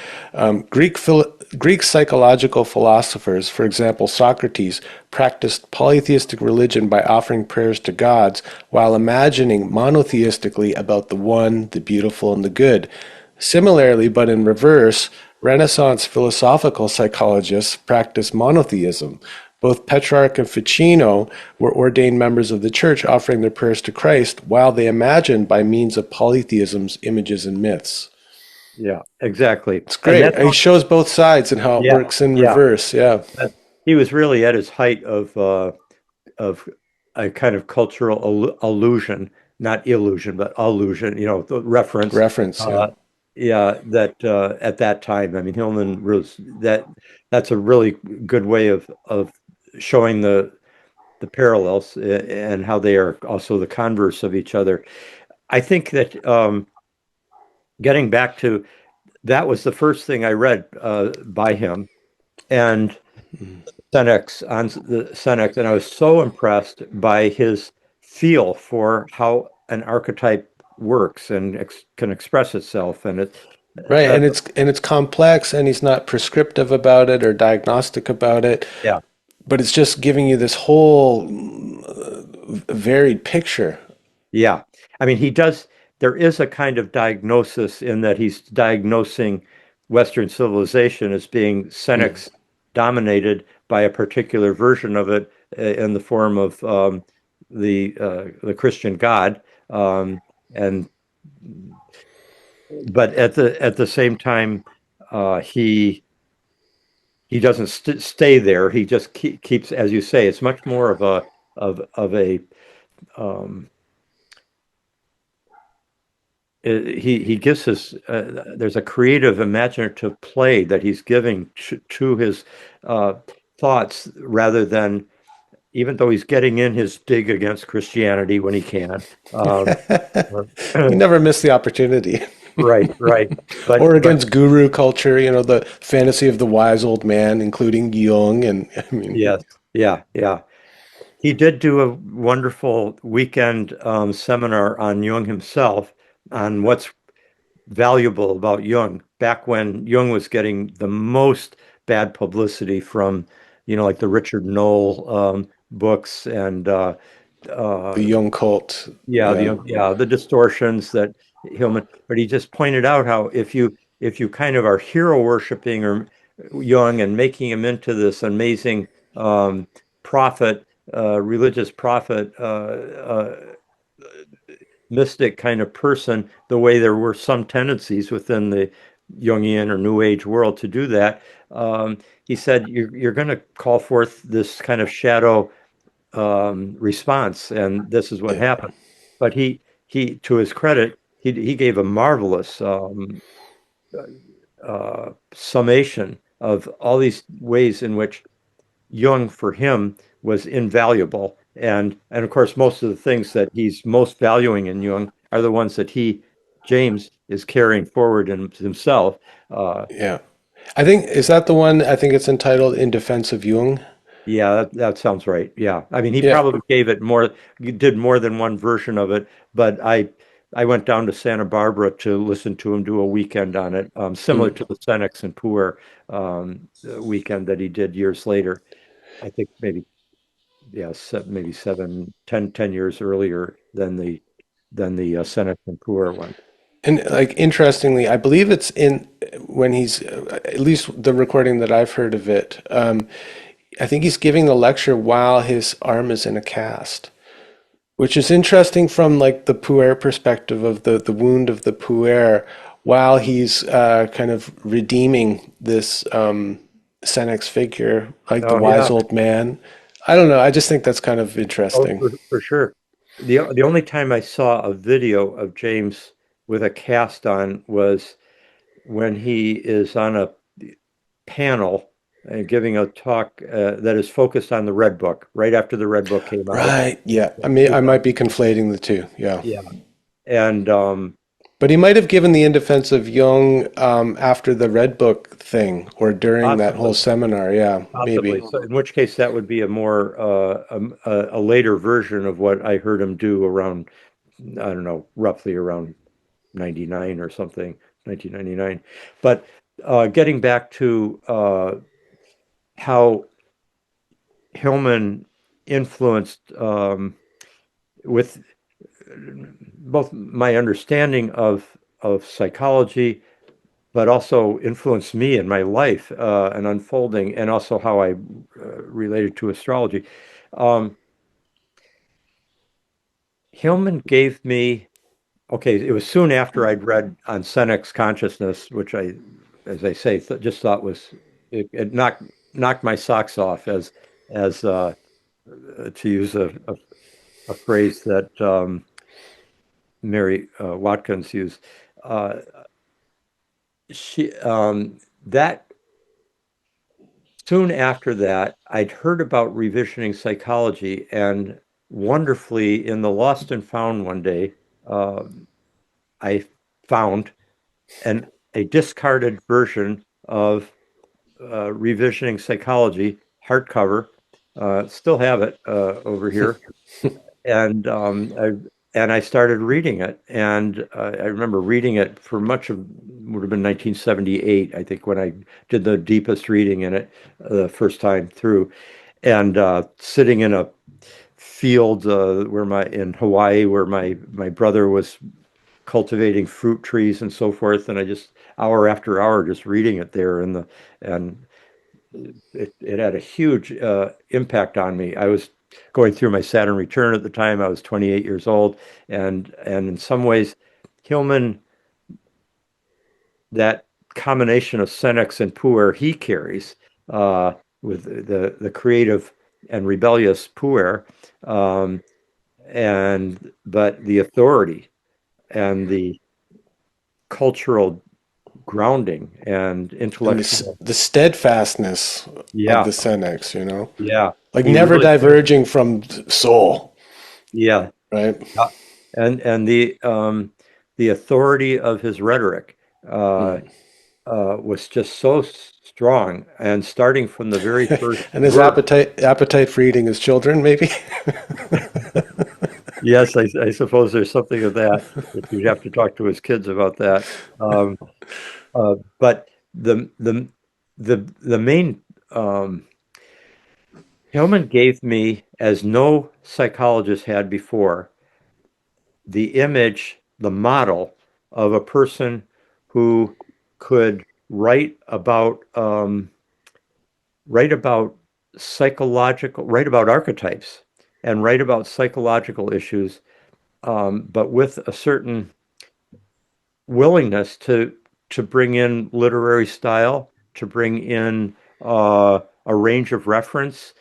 Greek psychological philosophers, for example, Socrates, practiced polytheistic religion by offering prayers to gods while imagining monotheistically about the one, the beautiful, and the good. Similarly, but in reverse, Renaissance philosophical psychologists practice monotheism. Both Petrarch and Ficino were ordained members of the church, offering their prayers to Christ while they imagined by means of polytheism's images and myths. Yeah, exactly. It's And great. that's And he shows both sides and how it yeah, works in yeah. reverse. Yeah. He was really at his height of a kind of cultural illusion, not illusion, but allusion, the reference. Reference. Yeah. Uh, yeah, that at that time, I mean, Hillman was that's a really good way of showing the parallels and how they are also the converse of each other. I think that getting back to that was the first thing I read by him and Senex, and I was so impressed by his feel for how an archetype works and can express itself. And it, Right. uh, And it's complex and he's not prescriptive about it or diagnostic about it, yeah, but it's just giving you this whole varied picture. yeah. I mean, he does. There is a kind of diagnosis in that he's diagnosing Western civilization as being Senex dominated by a particular version of it in the form of the Christian God, and but at the same time, he doesn't stay there. He just keeps, as you say, it's much more of a um, he gives his there's a creative, imaginative play that he's giving to his uh, thoughts rather than even though he's getting in his dig against Christianity when he can. Um, You never miss the opportunity. right, right, Or but against guru culture, the fantasy of the wise old man, including Jung. And I mean, yes, yeah, yeah. He did do a wonderful weekend seminar on Jung himself, on what's valuable about Jung back when Jung was getting the most bad publicity from, like the Richard Knoll books and uh, the Jung cult. yeah, Yeah. the distortions that Hillman. But he just pointed out how if you kind of are hero worshiping or Jung and making him into this amazing um, prophet, religious prophet, mystic kind of person, the way there were some tendencies within Jungian or New Age world to do that. He said you're going to call forth this kind of shadow response, and this is what Yeah. happened. But he to his credit, he gave a marvelous summation of all these ways in which Jung, for him, was invaluable. And of course, most of the things that he's most valuing in Jung are the ones that James, is carrying forward in himself. Uh, Yeah. I think, is that the one? I think it's entitled In Defense of Jung. yeah, that sounds right. Yeah, I mean, he Yeah. probably gave it more, he did more than one version of it, but I went down to Santa Barbara to listen to him do a weekend on it, similar Mm. to the Senex and Puer weekend that he did years later. I think maybe yeah, maybe 10 years earlier than the Senex and Puer one. And like interestingly, I believe it's in when he's at least the recording that I've heard of it. I think he's giving the lecture while his arm is in a cast, which is interesting from like the puer perspective of the wound of the puer, while he's kind of redeeming this Senex figure, like the Oh wise yeah, old man. I don't know. I just think that's kind of oh interesting. for sure. The only time I saw a video of James with a cast on was when he is on a panel and giving a talk that is focused on the Red Book right after the Red Book came out. Right. Yeah. I mean, I might be conflating the two. Yeah. Yeah, and But he might have given the In Defense of Jung after the Red Book thing or during that whole possibly, seminar. Yeah, maybe. possibly. So, in which case, that would be a more a later version of what I heard him do around, I don't know, roughly around 99 or something, 1999. But getting back to how Hillman influenced with both my understanding of psychology, but also influenced me in my life and unfolding, and also how I related to astrology. Um, Hillman gave me, okay, it was soon after I'd read on Senex Consciousness, which as I say, just thought was, it knocked my socks off, as to use a phrase that Mary Watkins used. Uh, that soon after that, I'd heard about revisioning psychology, and wonderfully, in the Lost and Found one day, uh, I found an a discarded version of revisioning psychology hardcover. Still have it over here, and I started reading it, and I remember reading it for much of would have been 1978, I think, when I did the deepest reading in it the first time through, and sitting in a field where my in Hawaii, where my brother was cultivating fruit trees and so forth, and I just hour after hour just reading it there, and it had a huge impact on me. I was going through my Saturn return at the time. I was 28 years old, and in some ways, Hillman, that combination of Senex and Puer he carries uh, with the creative and rebellious Puer, um, and but the authority and the cultural grounding and And intellectual. the steadfastness of Yeah, the Senex, you know, yeah. like He never really, diverging from soul, yeah. right? Yeah. And the authority of his rhetoric uh, Mm. was just so strong, and starting from the very first And his word. appetite for eating his children, maybe. Yes, I suppose there's something of that. If you'd have to talk to his kids about that. But the main Hillman gave me, as no psychologist had before, the image, the model of a person who could write about write about archetypes and write about psychological issues, but with a certain willingness to bring in literary style, to bring in a range of reference,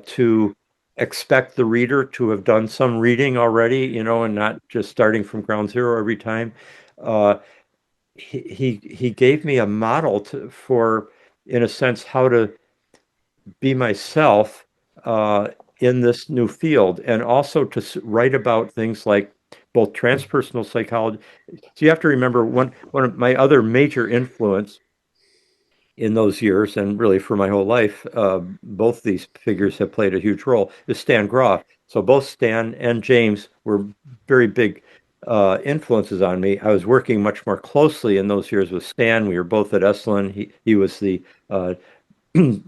to expect the reader to have done some reading already, and not just starting from ground zero every time. Uh, he gave me a model for, in a sense, how to be myself in this new field, and also to write about things like both transpersonal psychology. So you have to remember one of my other major influence in those years, and really for my whole life, both these figures have played a huge role, is Stan Grof. So both Stan and James were very big influences on me. I was working much more closely in those years with Stan. We were both at Esalen. He was the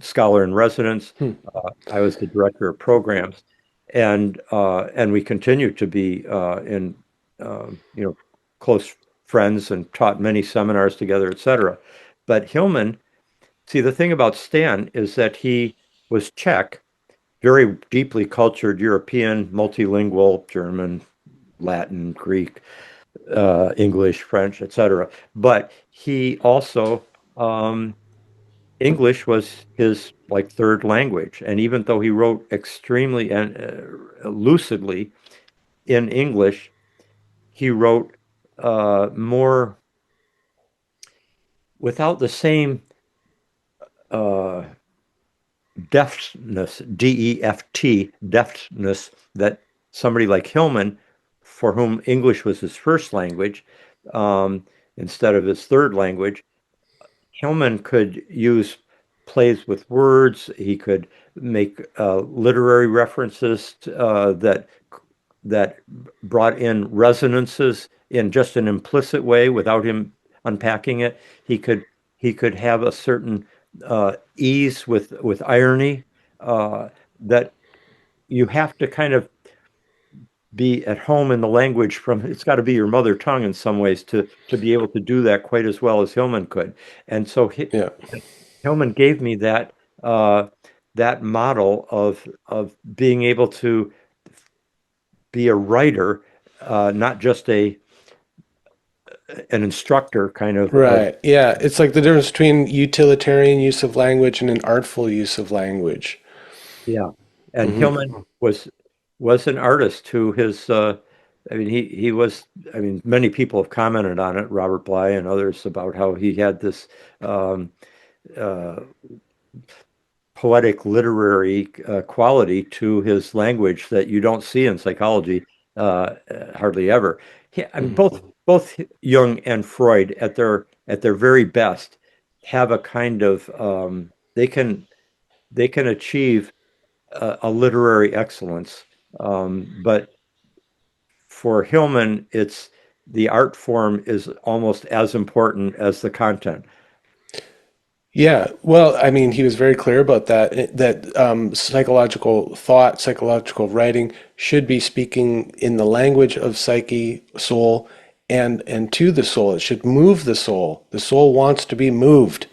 scholar in residence. Hmm. I was the director of programs, and we continued to be in close friends and taught many seminars together, etc. But Hillman, see, the thing about Stan is that he was Czech, very deeply cultured European, multilingual, German, Latin, Greek, English, French, etc. But he also English was his like third language, and even though he wrote extremely and lucidly in English, he wrote more without the same uh, deftness, DEFT, deftness that somebody like Hillman, for whom English was his first language instead of his third language, Hillman could use plays with words. He could make literary references that brought in resonances in just an implicit way without him unpacking it. He could he could have a certain ease with irony that you have to kind of be at home in the language from. It's got to be your mother tongue in some ways to be able to do that quite as well as Hillman could. And so Yeah. Hillman gave me uh, that model of being able to be a writer, not just an instructor kind of. Right. Yeah. It's like the difference between utilitarian use of language and an artful use of language. Yeah. And Hmm. Hillman was an artist who I mean he was, I mean, many people have commented on it, Robert Bly and others, about how he had this um, uh, poetic literary quality to his language that you don't see in psychology hardly ever. I mean, Hmm. both Jung and Freud at their very best have a kind of they can achieve a literary excellence, but for Hillman, it's the art form is almost as important as the content. Yeah, well, I mean, he was very clear about that, that psychological thought, psychological writing should be speaking in the language of psyche, soul, and to the soul. It should move the soul. The soul wants to be moved.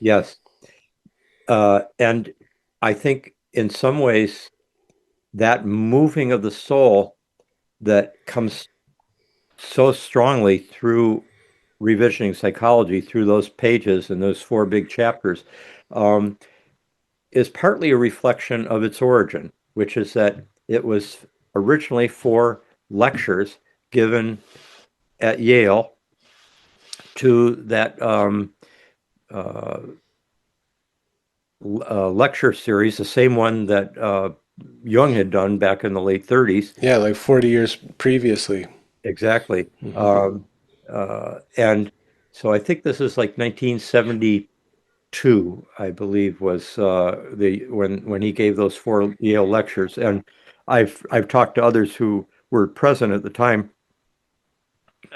Yes. And I think in some ways that moving of the soul that comes so strongly through revisioning psychology, through those pages and those four big chapters, um, is partly a reflection of its origin, which is that it was originally four lectures given at Yale to that uh, lecture series, the same one that Jung had done back in the late 30s. Yeah, like 40 years previously. Exactly. Hmm. And so I think this is like 1972, I believe, was the when he gave those four Yale lectures. And I've talked to others who were present at the time.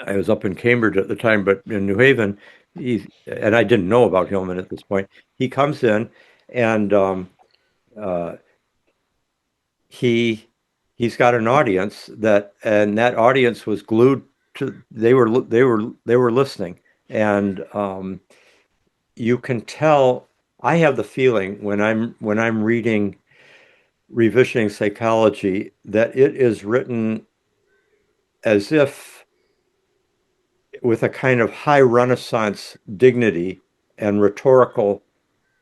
I was up in Cambridge at the time, but in New Haven, and I didn't know about Hillman at this point. He comes in and uh, he he's got an audience and that audience was glued to. They were listening, and you can tell. I have the feeling when I'm reading revisioning psychology that it is written as if with a kind of high Renaissance dignity and rhetorical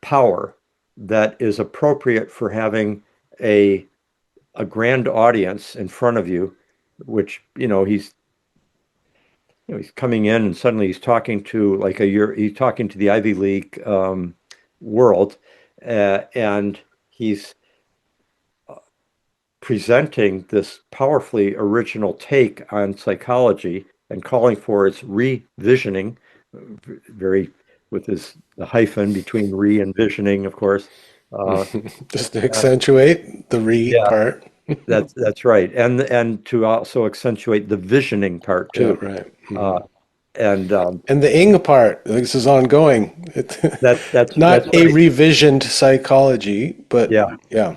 power that is appropriate for having a a grand audience in front of you, which he's coming in and suddenly he's talking to like he's talking to the Ivy League world, and he's presenting this powerfully original take on psychology and calling for its revisioning, very with his the hyphen between re and visioning, of course. Uh, Just to and, accentuate the re yeah, part. that's right, and to also accentuate the visioning part Yeah, too. right. Uh, and And the ing part, this is ongoing. that's Not a right. revisioned psychology, but Yeah, yeah.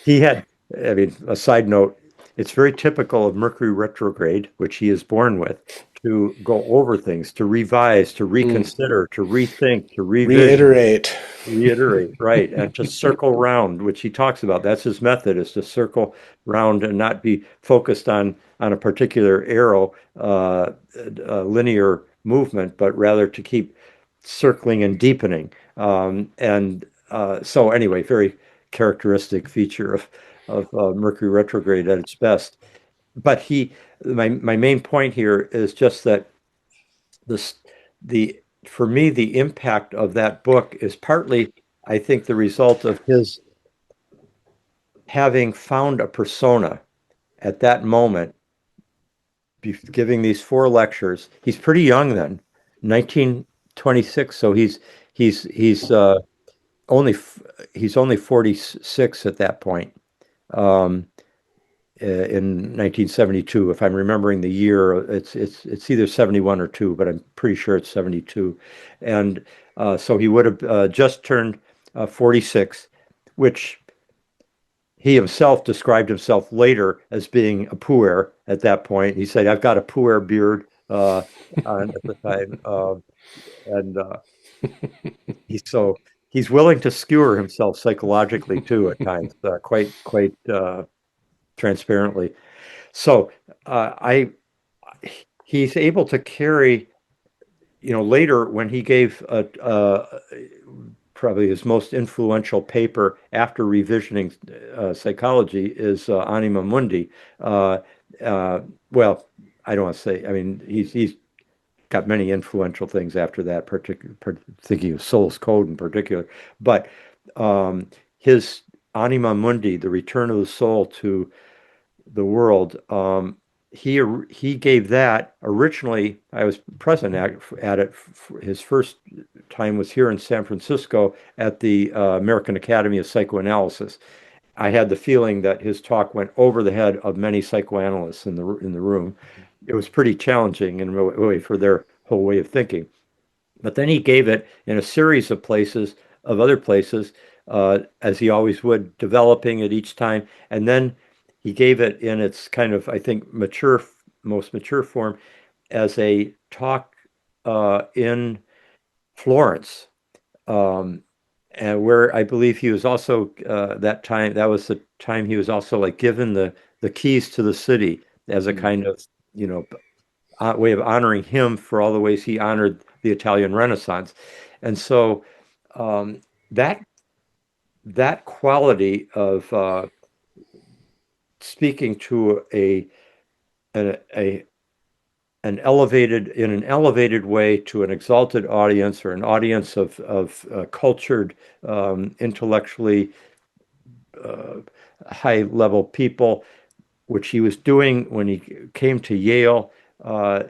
he had. I mean, a side note, it's very typical of Mercury retrograde, which he is born with, to go over things, to revise, to Mm. reconsider, to rethink, to revision, Reiterate. reiterate, right, and to circle round, which he talks about. That's his method, is to circle round and not be focused on a particular arrow, linear movement, but rather to keep circling and deepening. And so, anyway, very characteristic feature of Mercury retrograde at its best. But my main point here is just that this the for me the impact of that book is partly, I think, the result of his having found a persona at that moment, giving these four lectures. He's pretty young then, 1926, so he's only he's only 46 at that point. Um, in 1972, if I'm remembering the year, it's either 71 or 2, but I'm pretty sure it's 72. And so he would have just turned 46, which he himself described himself later as being a puer at that point. He said, "I've got a puer beard," at the time, and he's so he's willing to skewer himself psychologically too at times, quite transparently. So I he's able to carry, later when he gave probably his most influential paper after revisioning psychology is Anima Mundi. Uh, uh, well, I don't want to say. I mean, he's got many influential things after that, thinking of Soul's Code in particular. But his Anima Mundi, the return of the soul to the world. He gave that originally. I was present at it. His first time was here in San Francisco at the American Academy of Psychoanalysis. I had the feeling that his talk went over the head of many psychoanalysts in the room. It was pretty challenging in a way for their whole way of thinking. But then he gave it in a series of places, of other places, as he always would, developing it each time. And then he gave it in its kind of, I think, most mature form as a talk in Florence, um, and where I believe he was also that was the time he was also like given the keys to the city as a kind of, you know, way of honoring him for all the ways he honored the Italian Renaissance. And so um, that that quality of speaking to a an elevated in an elevated way to an exalted audience or an audience of cultured, intellectually uh, high level people, which he was doing when he came to Yale. Uh,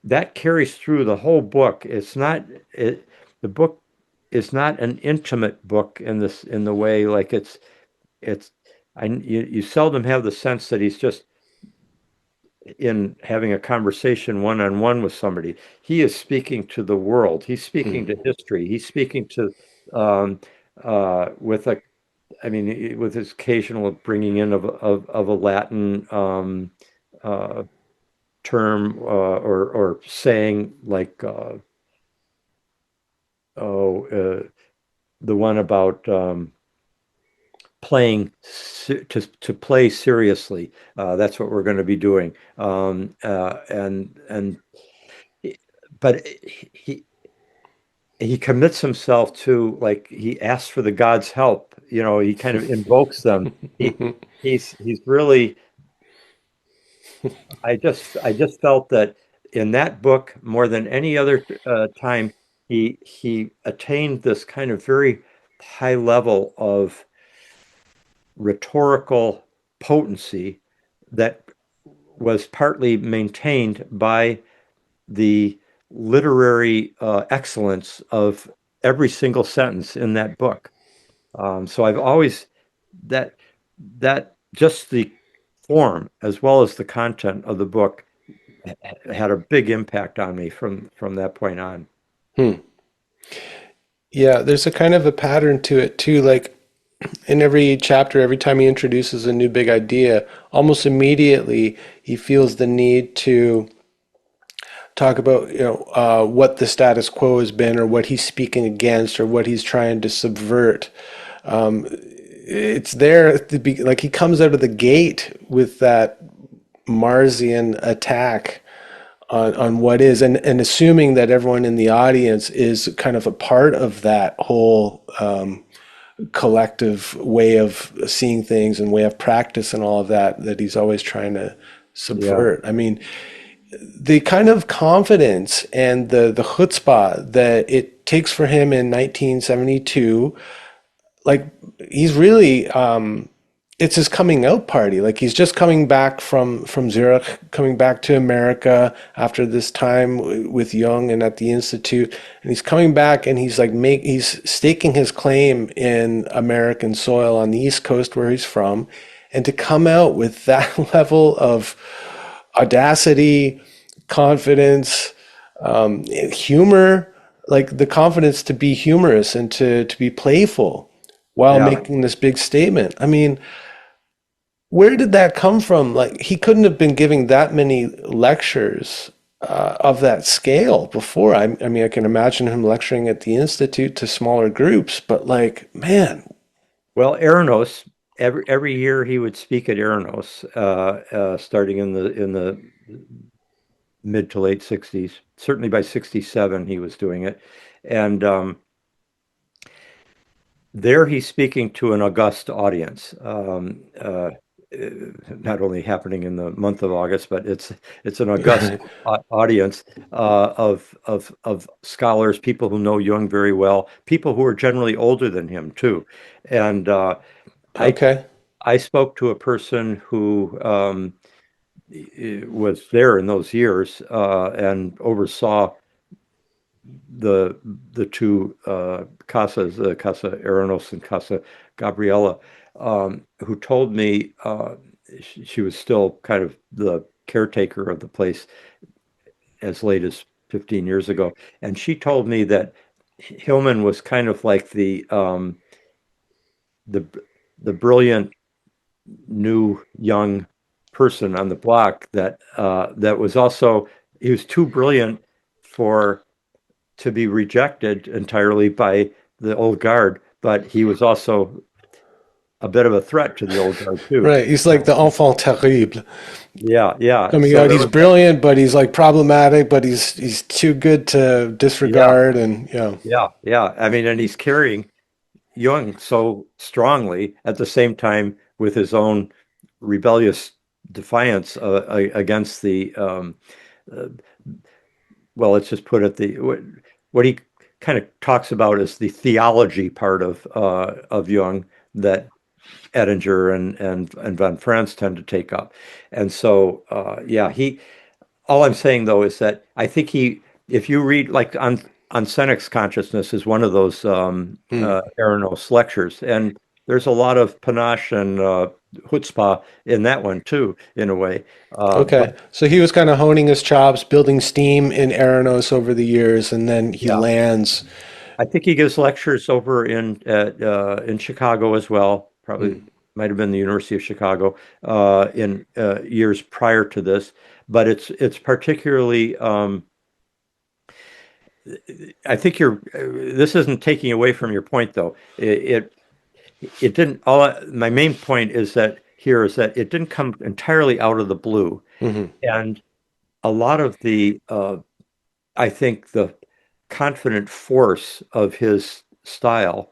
that carries through the whole book. The book is not an intimate book in the way like it's you seldom have the sense that he's just in having a conversation one on one with somebody. He is speaking to the world. He's speaking to history. He's speaking to with a I mean with his occasional bringing in of a Latin uh, term or saying like oh the one about playing to play seriously. That's what we're going to be doing. And but he commits himself to, like, he asks for the gods' help. He kind of invokes them. He he's really. I just felt that in that book more than any other time, he attained this kind of very high level of rhetorical potency that was partly maintained by the literary excellence of every single sentence in that book. So I've always that that just the form as well as the content of the book had a big impact on me from that point on. Hmm. Yeah, there's a kind of a pattern to it too. Like in every chapter, every time he introduces a new big idea, almost immediately he feels the need to talk about, what the status quo has been, or what he's speaking against, or what he's trying to subvert. It's there at the like he comes out of the gate with that Marsian attack on what is, and assuming that everyone in the audience is kind of a part of that whole collective way of seeing things and way of practice and all of that that he's always trying to Yeah. subvert. I mean, the kind of confidence and the chutzpah that it takes for him in 1972, like he's really it's his coming out party. Like he's just coming back from Zurich, coming back to America after this time with Jung and at the Institute, and he's coming back and he's like he's staking his claim in American soil on the East Coast where he's from, and to come out with that level of audacity, confidence, humor, like the confidence to be humorous and to be playful while Yeah. making this big statement. I mean, where did that come from? Like, he couldn't have been giving that many lectures of that scale before. I mean, I can imagine him lecturing at the Institute to smaller groups, but like, man, Well, Aranos, every year he would speak at Aranos, starting in the mid to late 60s. Certainly by 67 he was doing it. And there he's speaking to an august audience. Not only happening in the month of August, but it's an august right. audience of scholars, people who know Jung very well, people who are generally older than him too. And I Okay. I spoke to a person who was there in those years and oversaw the the two casas, Casa Aranos and Casa Gabriela, who told me she was still kind of the caretaker of the place as late as 15 years ago, and she told me that Hillman was kind of like the the brilliant new young person on the block that was also, he was too brilliant for to be rejected entirely by the old guard, but he was also a bit of a threat to the old guard too. Right. He's like the enfant terrible Yeah, yeah. coming So out. there He's was that. brilliant, but he's like problematic, but he's too good to Yeah, disregard and yeah, yeah. I mean, and he's carrying Jung so strongly at the same time with his own rebellious defiance against the uh, well, let's just put it, the what he kind of talks about is the theology part of Jung that Ettinger and von Franz tend to take up. And so yeah, he all I'm saying though is that I think if you read like on Senec's consciousness is one of those Hmm. Aranos lectures, and there's a lot of panache and chutzpah in that one too, in a way. But Okay. So he was kind of honing his chops, building steam in Aranos over the years, and then he yeah, lands. I think he gives lectures over in Chicago as well. Hmm. Probably might have been the University of Chicago in years prior to this. But it's particularly. I think you're. This isn't taking away from your point, though. It didn't. My main point is that here is that it didn't come entirely out of the blue, Hmm. and a lot of the I think the confident force of his style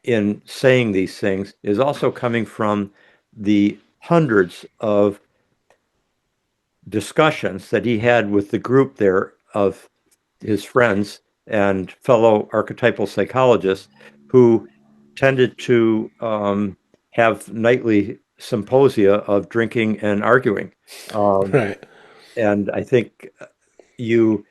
in saying these things is also coming from the hundreds of discussions that he had with the group there of his friends and fellow archetypal psychologists who tended to have nightly symposia of drinking and arguing. Um, Right. and I think you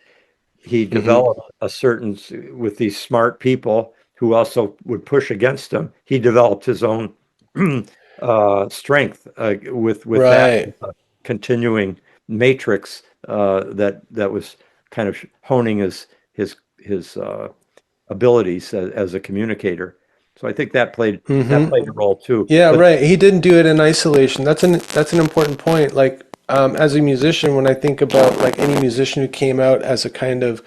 he Hmm. developed a certain with these smart people who also would push against him. He developed his own strength with that Right. continuing matrix that was kind of honing his abilities as a communicator. So I think that played a role too. Yeah, But right. He didn't do it in isolation. That's an important point. Like, as a musician, when I think about like any musician who came out as a kind of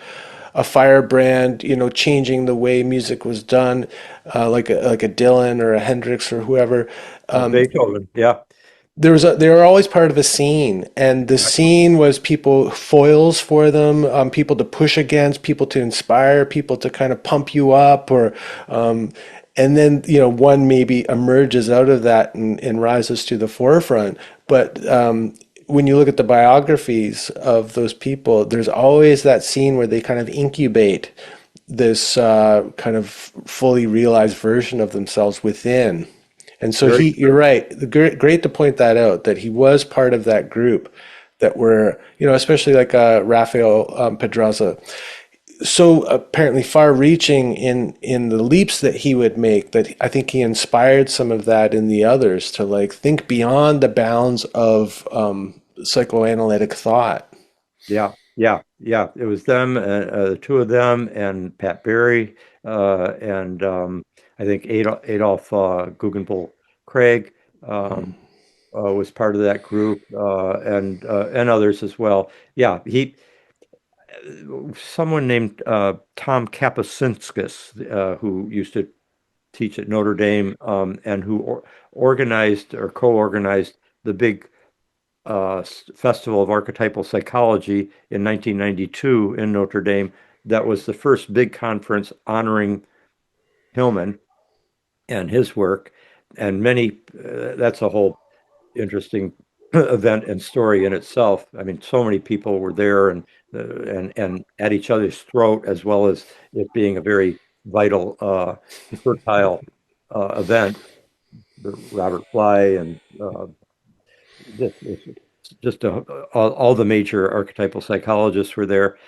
a firebrand, changing the way music was done, like a Dylan or a Hendrix or whoever, Beethoven, yeah, they were always part of a scene, and the yeah, scene was people foils for them, people to push against, people to inspire, people to kind of pump you up, or and then one maybe emerges out of that and rises to the forefront. But when you look at the biographies of those people, there's always that scene where they kind of incubate this kind of fully realized version of themselves within. And so very you're true. right. Great to point that out, that he was part of that group that were, especially like Rafael Pedraza, so apparently far-reaching in the leaps that he would make, that I think he inspired some of that in the others to like think beyond the bounds of psychoanalytic thought. Yeah, yeah, yeah. It was them, the two of them, and Pat Berry, and I think Adolf Guggenbull Craig was part of that group, and others as well. Yeah, someone named Tom Kapuscinskis, who used to teach at Notre Dame, and who organized or co-organized the big Festival of Archetypal Psychology in 1992 in Notre Dame. That was the first big conference honoring Hillman and his work, and that's a whole interesting event and story in itself. I mean, so many people were there and at each other's throat, as well as it being a very vital, fertile event. Robert Fly and just all the major archetypal psychologists were there.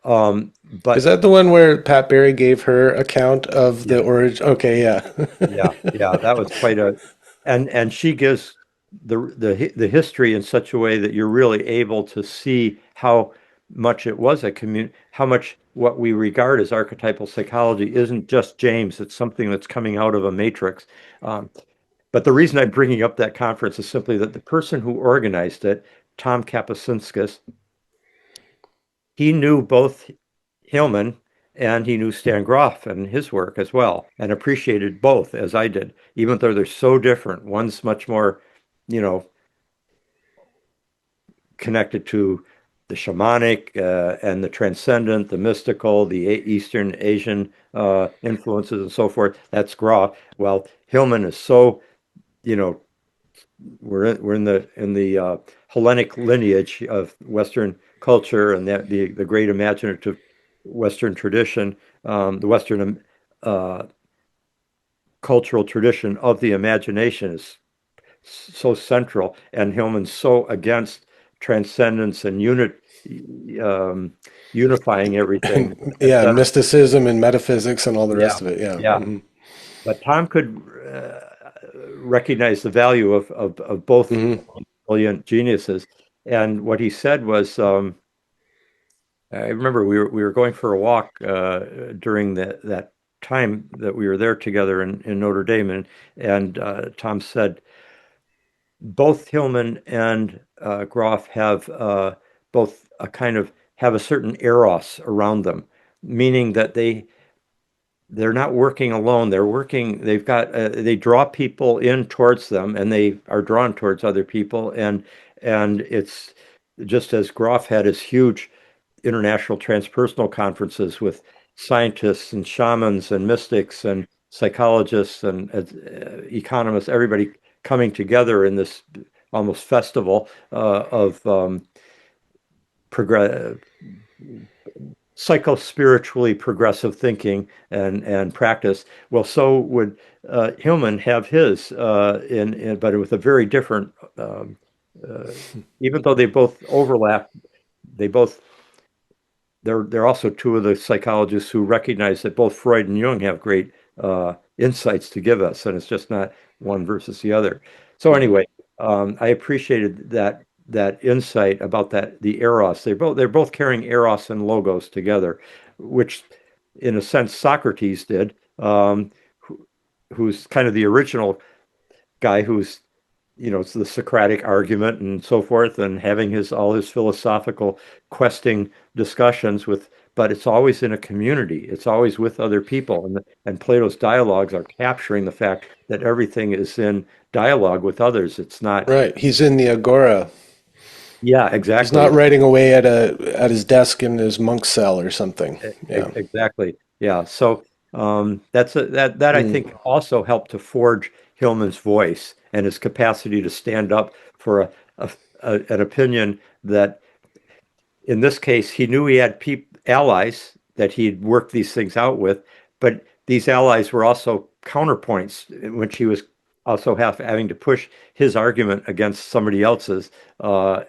Is But that the one where Pat Berry gave her account of the yeah, origin? Okay, yeah. yeah, that was quite a, and she gives the history in such a way that you're really able to see how much it was how much what we regard as archetypal psychology isn't just James, it's something that's coming out of a matrix. Um, but the reason I'm bringing up that conference is simply that the person who organized it, Tom Kapuscinskis, he knew both Hillman and he knew Stan Groff and his work as well, and appreciated both as I did, even though they're so different. One's much more, you know, connected to the shamanic and the transcendent, the mystical, the Eastern Asian influences and so forth. That's Groff. Well, Hillman is so, you know, we're in the Hellenic lineage of Western culture and that the great imaginative Western tradition, the Western uh, cultural tradition of the imagination is so central, and Hillman's so against transcendence and um, unifying everything, Yeah, etc. mysticism and metaphysics and all the Yeah, rest of it. Yeah. yeah. But Tom could recognize the value of both brilliant geniuses. And what he said was, I remember we were going for a walk during that time that we were there together in Notre Dame, and Tom said both Hillman and Groff have both a kind of have a certain eros around them, meaning that they're not working alone. They draw people in towards them and they are drawn towards other people. And it's just as Groff had his huge international transpersonal conferences with scientists and shamans and mystics and psychologists and economists, everybody coming together in this almost festival of progress psycho-spiritually progressive thinking and practice. Well, so would Hillman have his, but with a very different, uh, even though they both overlap, they both they're also two of the psychologists who recognize that both Freud and Jung have great insights to give us, and it's just not one versus the other. So anyway, I appreciated that insight about the eros. They're both carrying eros and logos together, which, in a sense, Socrates did, who's kind of the original guy who's it's the Socratic argument and so forth, and having his all his philosophical questing discussions but it's always in a community. It's always with other people, and Plato's dialogues are capturing the fact that everything is in dialogue with others. It's not. Right. He's in the agora. Yeah, He's not exactly. writing away at his desk in his monk cell or something. Yeah. Exactly. Yeah. So that I Mm. think also helped to forge Hillman's voice and his capacity to stand up for an opinion that, in this case, he knew he had allies that he'd worked these things out with, but these allies were also counterpoints in which he was also having to push his argument against somebody else's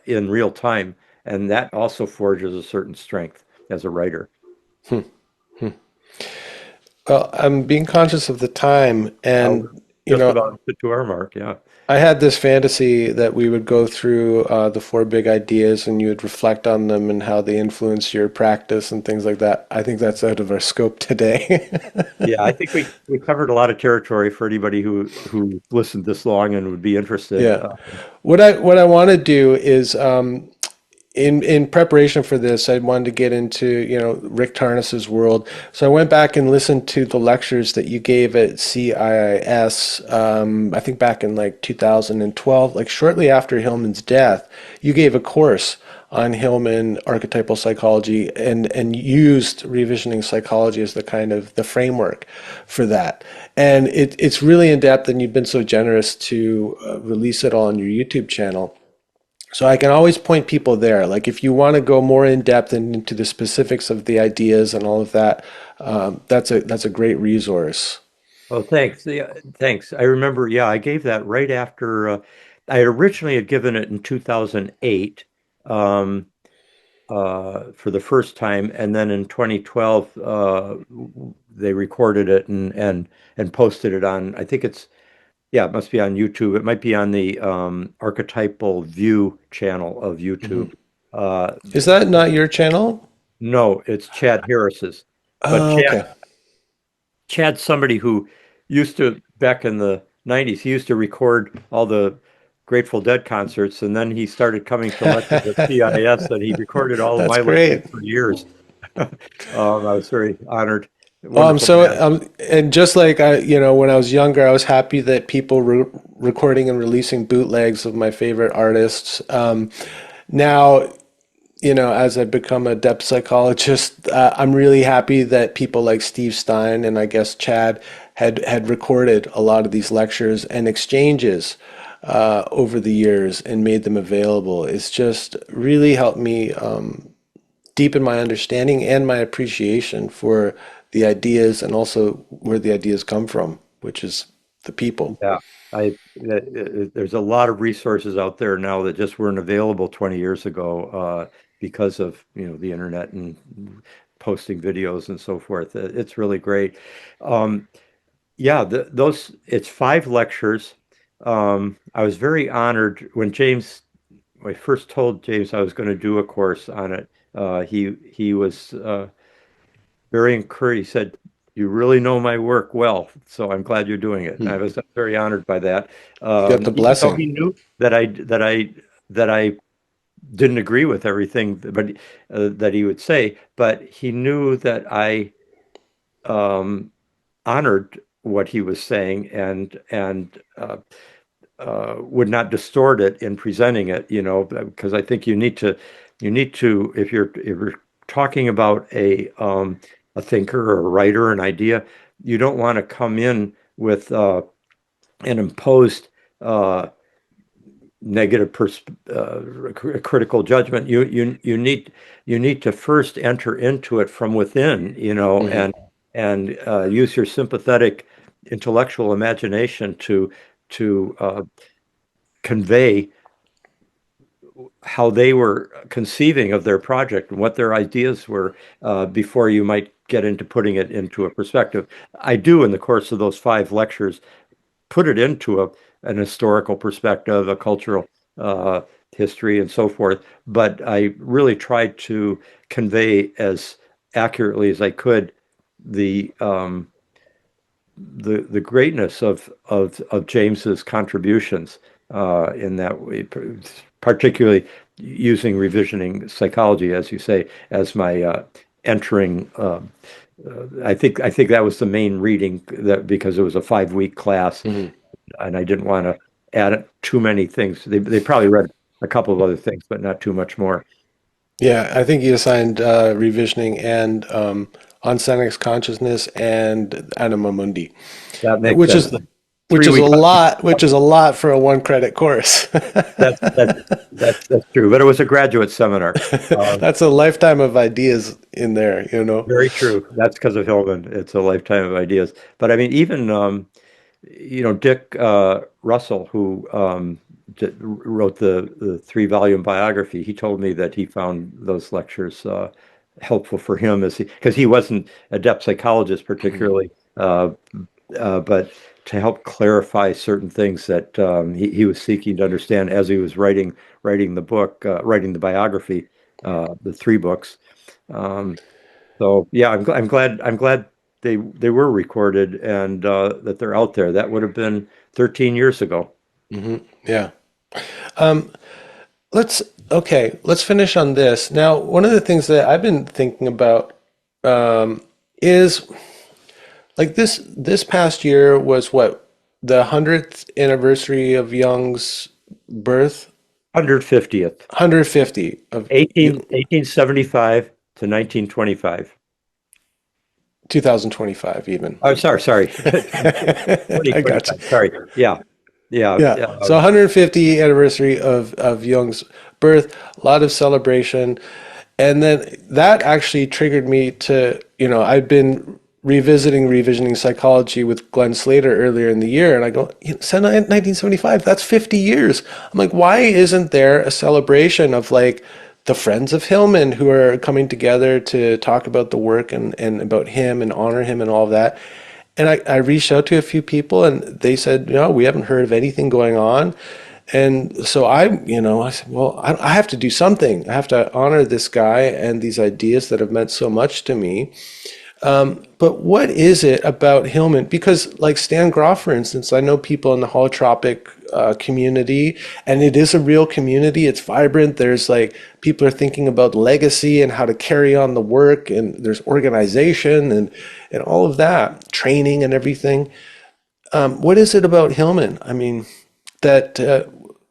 in real time, and that also forges a certain strength as a writer. Well, I'm being conscious of the time, We're and you just know, about to our mark. Yeah. I had this fantasy that we would go through the four big ideas and you would reflect on them and how they influence your practice and things like that. I think that's out of our scope today. Yeah, I think we covered a lot of territory for anybody who listened this long and would be interested. Yeah. What I want to do is in preparation for this, I wanted to get into, Rick Tarnas's world. So I went back and listened to the lectures that you gave at CIIS, I think back in like 2012, like shortly after Hillman's death. You gave a course on Hillman archetypal psychology and used revisioning psychology as the kind of the framework for that. And it's really in depth, and you've been so generous to release it all on your YouTube channel. So I can always point people there. Like if you want to go more in depth and into the specifics of the ideas and all of that, that's a great resource. Oh, thanks. Yeah, thanks. I remember, yeah, I gave that right after I originally had given it in 2008 um, for the first time, and then in 2012 they recorded it and posted it on. I think yeah, it must be on YouTube. It might be on the Archetypal View channel of YouTube. Uh, Is that not your channel? no, it's Chad Harris's, but Oh, okay. Chad's somebody who used to, back in the 90s, he used to record all the Grateful Dead concerts, and then he started coming to lectures at CIS, and he recorded all of That's my lectures great. for years. I was very honored. Oh, Wonderful man. and just like when I was younger, I was happy that people were recording and releasing bootlegs of my favorite artists. Now, as I become a depth psychologist, I'm really happy that people like Steve Stein and I guess Chad had recorded a lot of these lectures and exchanges over the years and made them available. It's just really helped me deepen my understanding and my appreciation for the ideas and also where the ideas come from, which is the people. Yeah, there's a lot of resources out there now that just weren't available 20 years ago because of the internet and posting videos and so forth. It's really great. Um, yeah, those it's 5 lectures. I was very honored when I first told James I was going to do a course on it. He was very encouraged. He said, "You really know my work well, so I'm glad you're doing it." And I was very honored by that. You got the Even though blessing. he knew that I didn't agree with everything, but that he would say, but he knew that I um, honored what he was saying and would not distort it in presenting it. Because I think you need to if you're talking about a thinker or a writer, an idea, you don't want to come in with an imposed negative critical judgment. You need to first enter into it from within, Hmm. and use your sympathetic intellectual imagination to convey how they were conceiving of their project and what their ideas were, before you might get into putting it into a perspective. I do, in the course of those 5 lectures, put it into an historical perspective, a cultural uh, history, and so forth. But I really tried to convey as accurately as I could the the greatness of James's contributions, in that way, particularly using revisioning psychology, as you say, as my entering. I think that was the main reading, that because it was a 5 week class, Hmm. and I didn't want to add too many things. They probably read a couple of other things, but not too much more. Yeah, I think you assigned revisioning and on-Senex consciousness and anima mundi, That makes which sense. is which Three is a week. lot, which is a lot for a one credit course. That's that's true. But it was a graduate seminar. That's a lifetime of ideas in there, you know. Very true. That's because of Hillman. It's a lifetime of ideas. But I mean, even Dick Russell, who wrote the 3 volume biography, he told me that he found those lectures helpful for him, as because he wasn't a depth psychologist particularly, but to help clarify certain things that he was seeking to understand as he was writing the book, writing the biography, the 3 books. Um, so yeah, I'm glad they were recorded, and that they're out there. That would have been 13 years ago. Hmm. Yeah. Let's let's finish on this. Now, one of the things that I've been thinking about is like this past year was what, the 100th anniversary of Jung's birth, 150th, 150 of 1875 to 1925. 2025 even. Oh, sorry. I got you. 2025. Sorry. Yeah. Yeah. Yeah. So 150 anniversary of Jung's birth, a lot of celebration. And then that actually triggered me to, I'd been revisioning psychology with Glenn Slater earlier in the year, and I go, since 1975, that's 50 years. I'm like, why isn't there a celebration of like the friends of Hillman who are coming together to talk about the work and about him and honor him and all of that? And I reached out to a few people and they said, no, we haven't heard of anything going on. And so I said, well, I have to do something. I have to honor this guy and these ideas that have meant so much to me. But what is it about Hillman? Because, like Stan Groff, for instance, I know people in the holotropic community, and it is a real community. It's vibrant. There's like people are thinking about legacy and how to carry on the work, and there's organization and all of that, training and everything. What is it about Hillman? I mean, that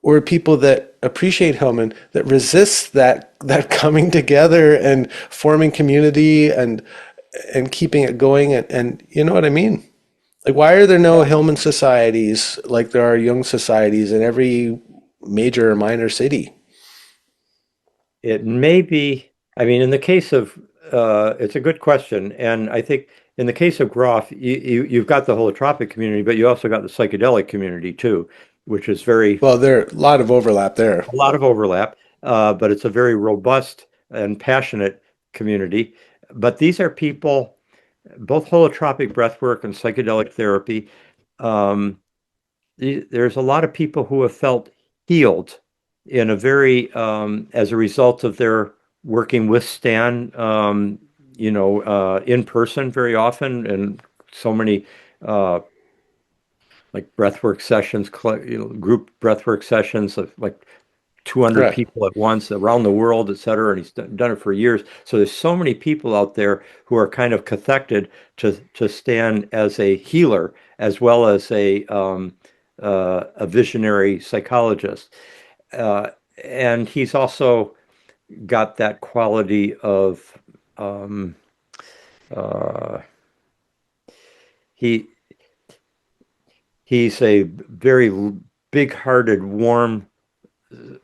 or people that appreciate Hillman that resists that coming together and forming community and keeping it going and you know what I mean? Like, why are there no Hillman societies like there are Jung societies in every major or minor city? It may be, I mean, in the case of, it's a good question. And I think in the case of Groff, you've got the holotropic community, but you also got the psychedelic community too, which is Well, there are a lot of overlap there. a lot of overlap, but it's a very robust and passionate community. But these are people, both holotropic breathwork and psychedelic therapy. Um, there's a lot of people who have felt healed in a very, as a result of their working with Stan, in person very often, and so many uh, like breathwork sessions, group breathwork sessions of like 200 Right. people at once around the world, et cetera. And he's done it for years. So there's so many people out there who are kind of cathected to Stan as a healer, as well as a visionary psychologist. Uh, and he's also got that quality of um, uh, he he's a very big-hearted, warm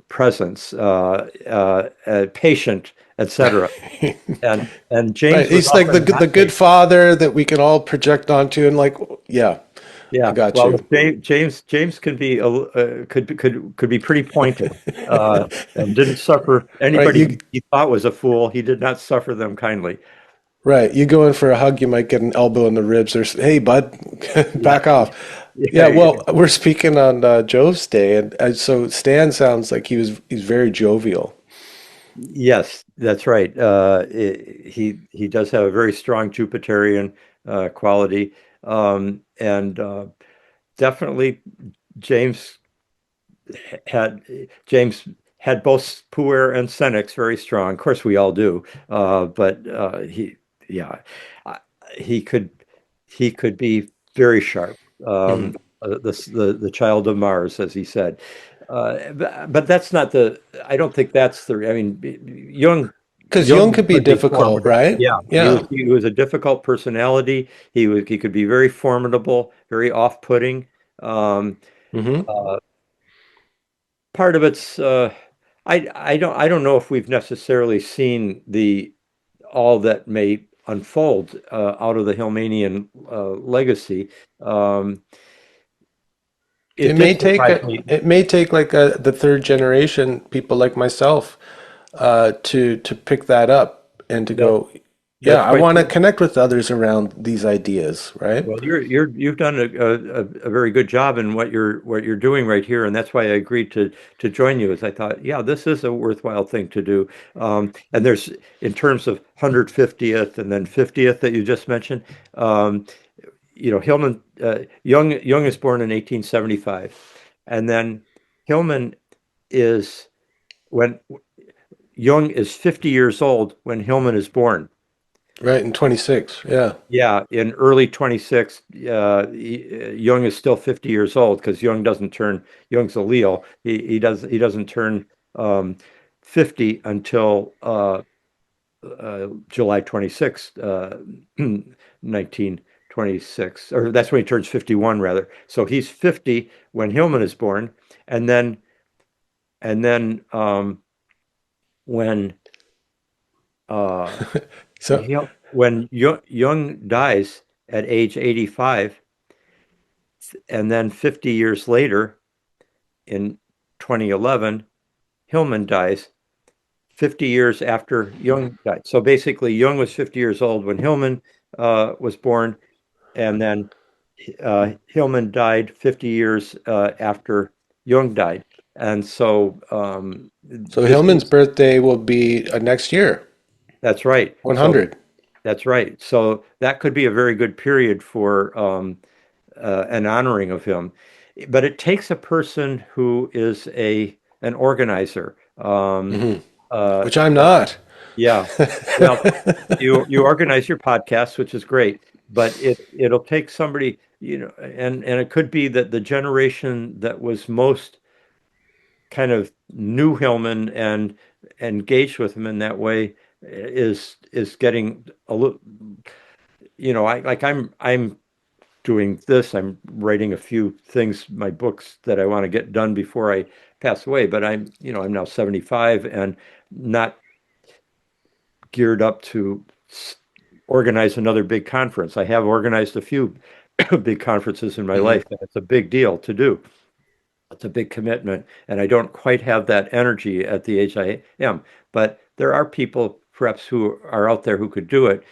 presence, patient, etc. And Right. James was He's like often the not good patient. father that we can all project onto, and like, yeah, I Yeah, got well, you. James can be could be pretty pointed, uh, and didn't suffer Right. anybody he thought was a fool. He did not suffer them kindly. Right. You go in for a hug, you might get an elbow in the ribs, or hey, bud, Yeah, back off. Yeah. yeah, Well, we're speaking on Jove's day, and so Stan sounds like he's very jovial. yes, that's right. He does have a very strong Jupiterian quality, and definitely James had James had both puer and senex very strong. Of course, we all do, but yeah, uh, he could he could be very sharp. Mhm. The child of Mars, as he said. But that's not the. I don't think that's the. I mean, Because Jung Jung could be could be difficult, formidable. right? Yeah, Yeah. he was a difficult personality. He could be very formidable, very off-putting. Um, Hmm. uh, Part of it's I don't know if we've necessarily seen the all that may unfold out of the Hillmanian legacy. Um, it did surprise me. It may take like the third generation people like myself to pick that up and to That go, yeah, that's I quite want to true. connect with others around these ideas, right? Well, you've done a very good job in what you're doing right here, and that's why I agreed to join you. As I thought, yeah, this is a worthwhile thing to do. And there's in terms of 150th and then 50th that you just mentioned. Um, Hillman Young is born in 1875, and then Hillman is when Young is 50 years old when Hillman is born. Right, in 26. Yeah. Yeah, in early 26, Jung is still 50 years old because Jung's a Leo. He doesn't turn 50 until July 26th, 1926, or that's when he turns 51 rather. So he's 50 when Hillman is born, and then when uh, So when Jung dies at age 85. And then 50 years later, in 2011, Hillman dies 50 years after Jung died. So basically, Jung was 50 years old when Hillman was born, and then Hillman died 50 years after Jung died. And so so this Hillman's is, birthday will be next year, that's right. So 100. that's right. So that could be a very good period for an honoring of him. But it takes a person who is a an organizer. Hmm. Uh, Which I'm not. yeah. Well, you organize your podcast, which is great, but it'll take somebody, and it could be that the generation that was most kind of knew Hillman and engaged with him in that way is getting a little, I'm doing this. I'm writing a few things, my books that I want to get done before I pass away. But I'm now 75 and not geared up to organize another big conference. I have organized a few big conferences in my Hmm. life, and it's a big deal to do. It's a big commitment, and I don't quite have that energy at the age I am. But there are people perhaps who are out there who could do it.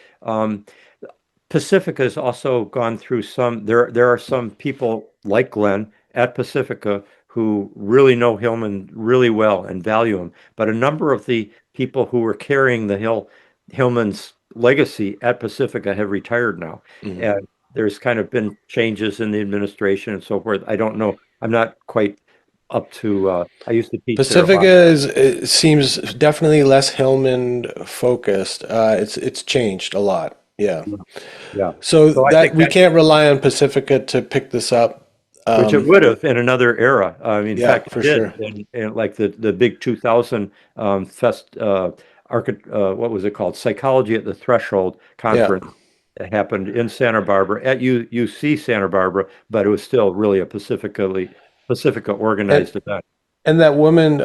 Pacifica has also gone through some. There are some people like Glenn at Pacifica who really know Hillman really well and value him. But a number of the people who were carrying the Hillman's legacy at Pacifica have retired now, Hmm. and there's kind of been changes in the administration and so forth. I don't know. I'm not quite up to. I used to teach there a Pacifica lot. it seems definitely less Hillman focused. It's changed a lot. Yeah. Yeah. So So I that think we that can't rely on Pacifica to pick this up. which it would have in another era. I mean, in Yeah, fact, it for did sure. in like the big 2000 fest what was it called? Psychology at the Threshold Yeah. conference. It happened in Santa Barbara at UC Santa Barbara, but it was still really a Pacifica And organized event. and that woman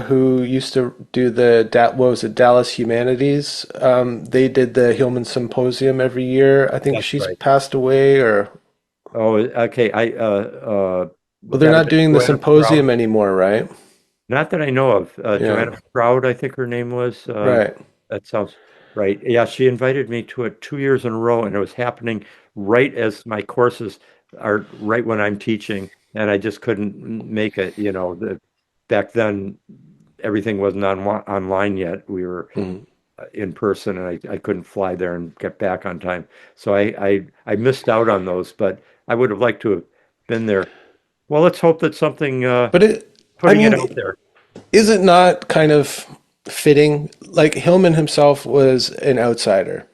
who used to do what was it, Dallas Humanities? They did the Hillman Symposium every year. I think That's she's right. passed away, or Oh, okay. well, Would they're that have not been doing the Joanna Sprout? symposium anymore, right? Not that I know of. Yeah. Joanna Sprout, I think her name was. Right. That sounds right. Yeah, she invited me to it 2 years in a row, and it was happening right as my courses are right when I'm teaching, and I just couldn't make it. Back then, everything wasn't online yet. We were Mhm. in person, and I couldn't fly there and get back on time. So I missed out on those, but I would have liked to have been there. Well, let's hope that something But I putting it mean, out there. is it not kind of fitting? Like Hillman himself was an outsider,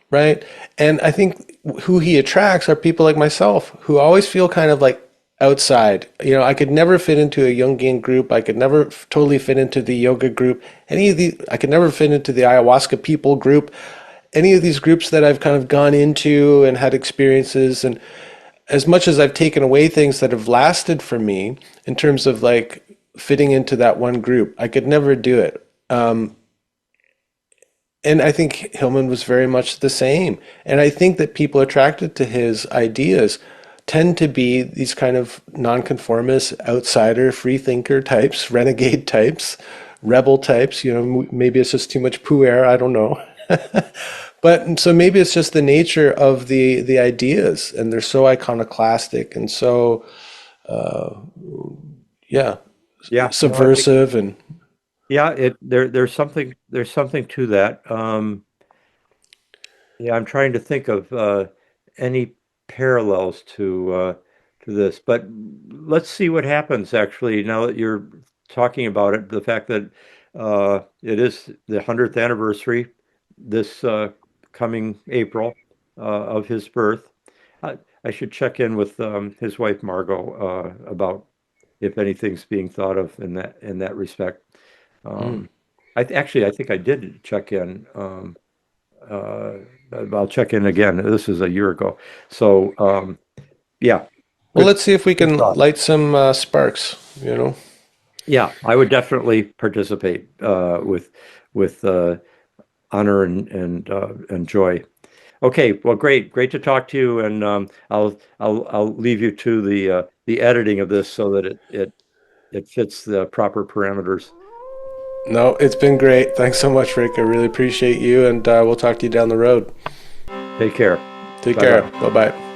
right? And I think who he attracts are people like myself who always feel kind of like outside. I could never fit into a Jungian group. I could never totally fit into the yoga group. I could never fit into the ayahuasca people group. Any of these groups that I've kind of gone into and had experiences, and as much as I've taken away things that have lasted for me in terms of like fitting into that one group, I could never do it. And I think Hillman was very much the same. And I think that people attracted to his ideas tend to be these kind of nonconformist, outsider, free thinker types, renegade types, rebel types. Maybe it's just too much puer. I don't know. But so maybe it's just the nature of the ideas, and they're so iconoclastic and so yeah, Yeah, no, I think subversive and yeah, there's something to that. Yeah, I'm trying to think of any parallels to this, but let's see what happens actually now that you're talking about it. The fact that it is the 100th anniversary this coming April of his birth. I should check in with his wife Margot about if anything's being thought of in that respect. mm. Um, actually I think I did check in. Uh, I'll check in again. This is a year ago. So, yeah, Well, good, let's see if we good can thought. light some sparks. Yeah, I would definitely participate with honor and joy. Okay, well, great to talk to you, and I'll leave you to the editing of this so that it fits the proper parameters. No, it's been great. Thanks so much, Rick. I really appreciate you, and we'll talk to you down the road. Take care. Take Bye care. bye. Bye bye.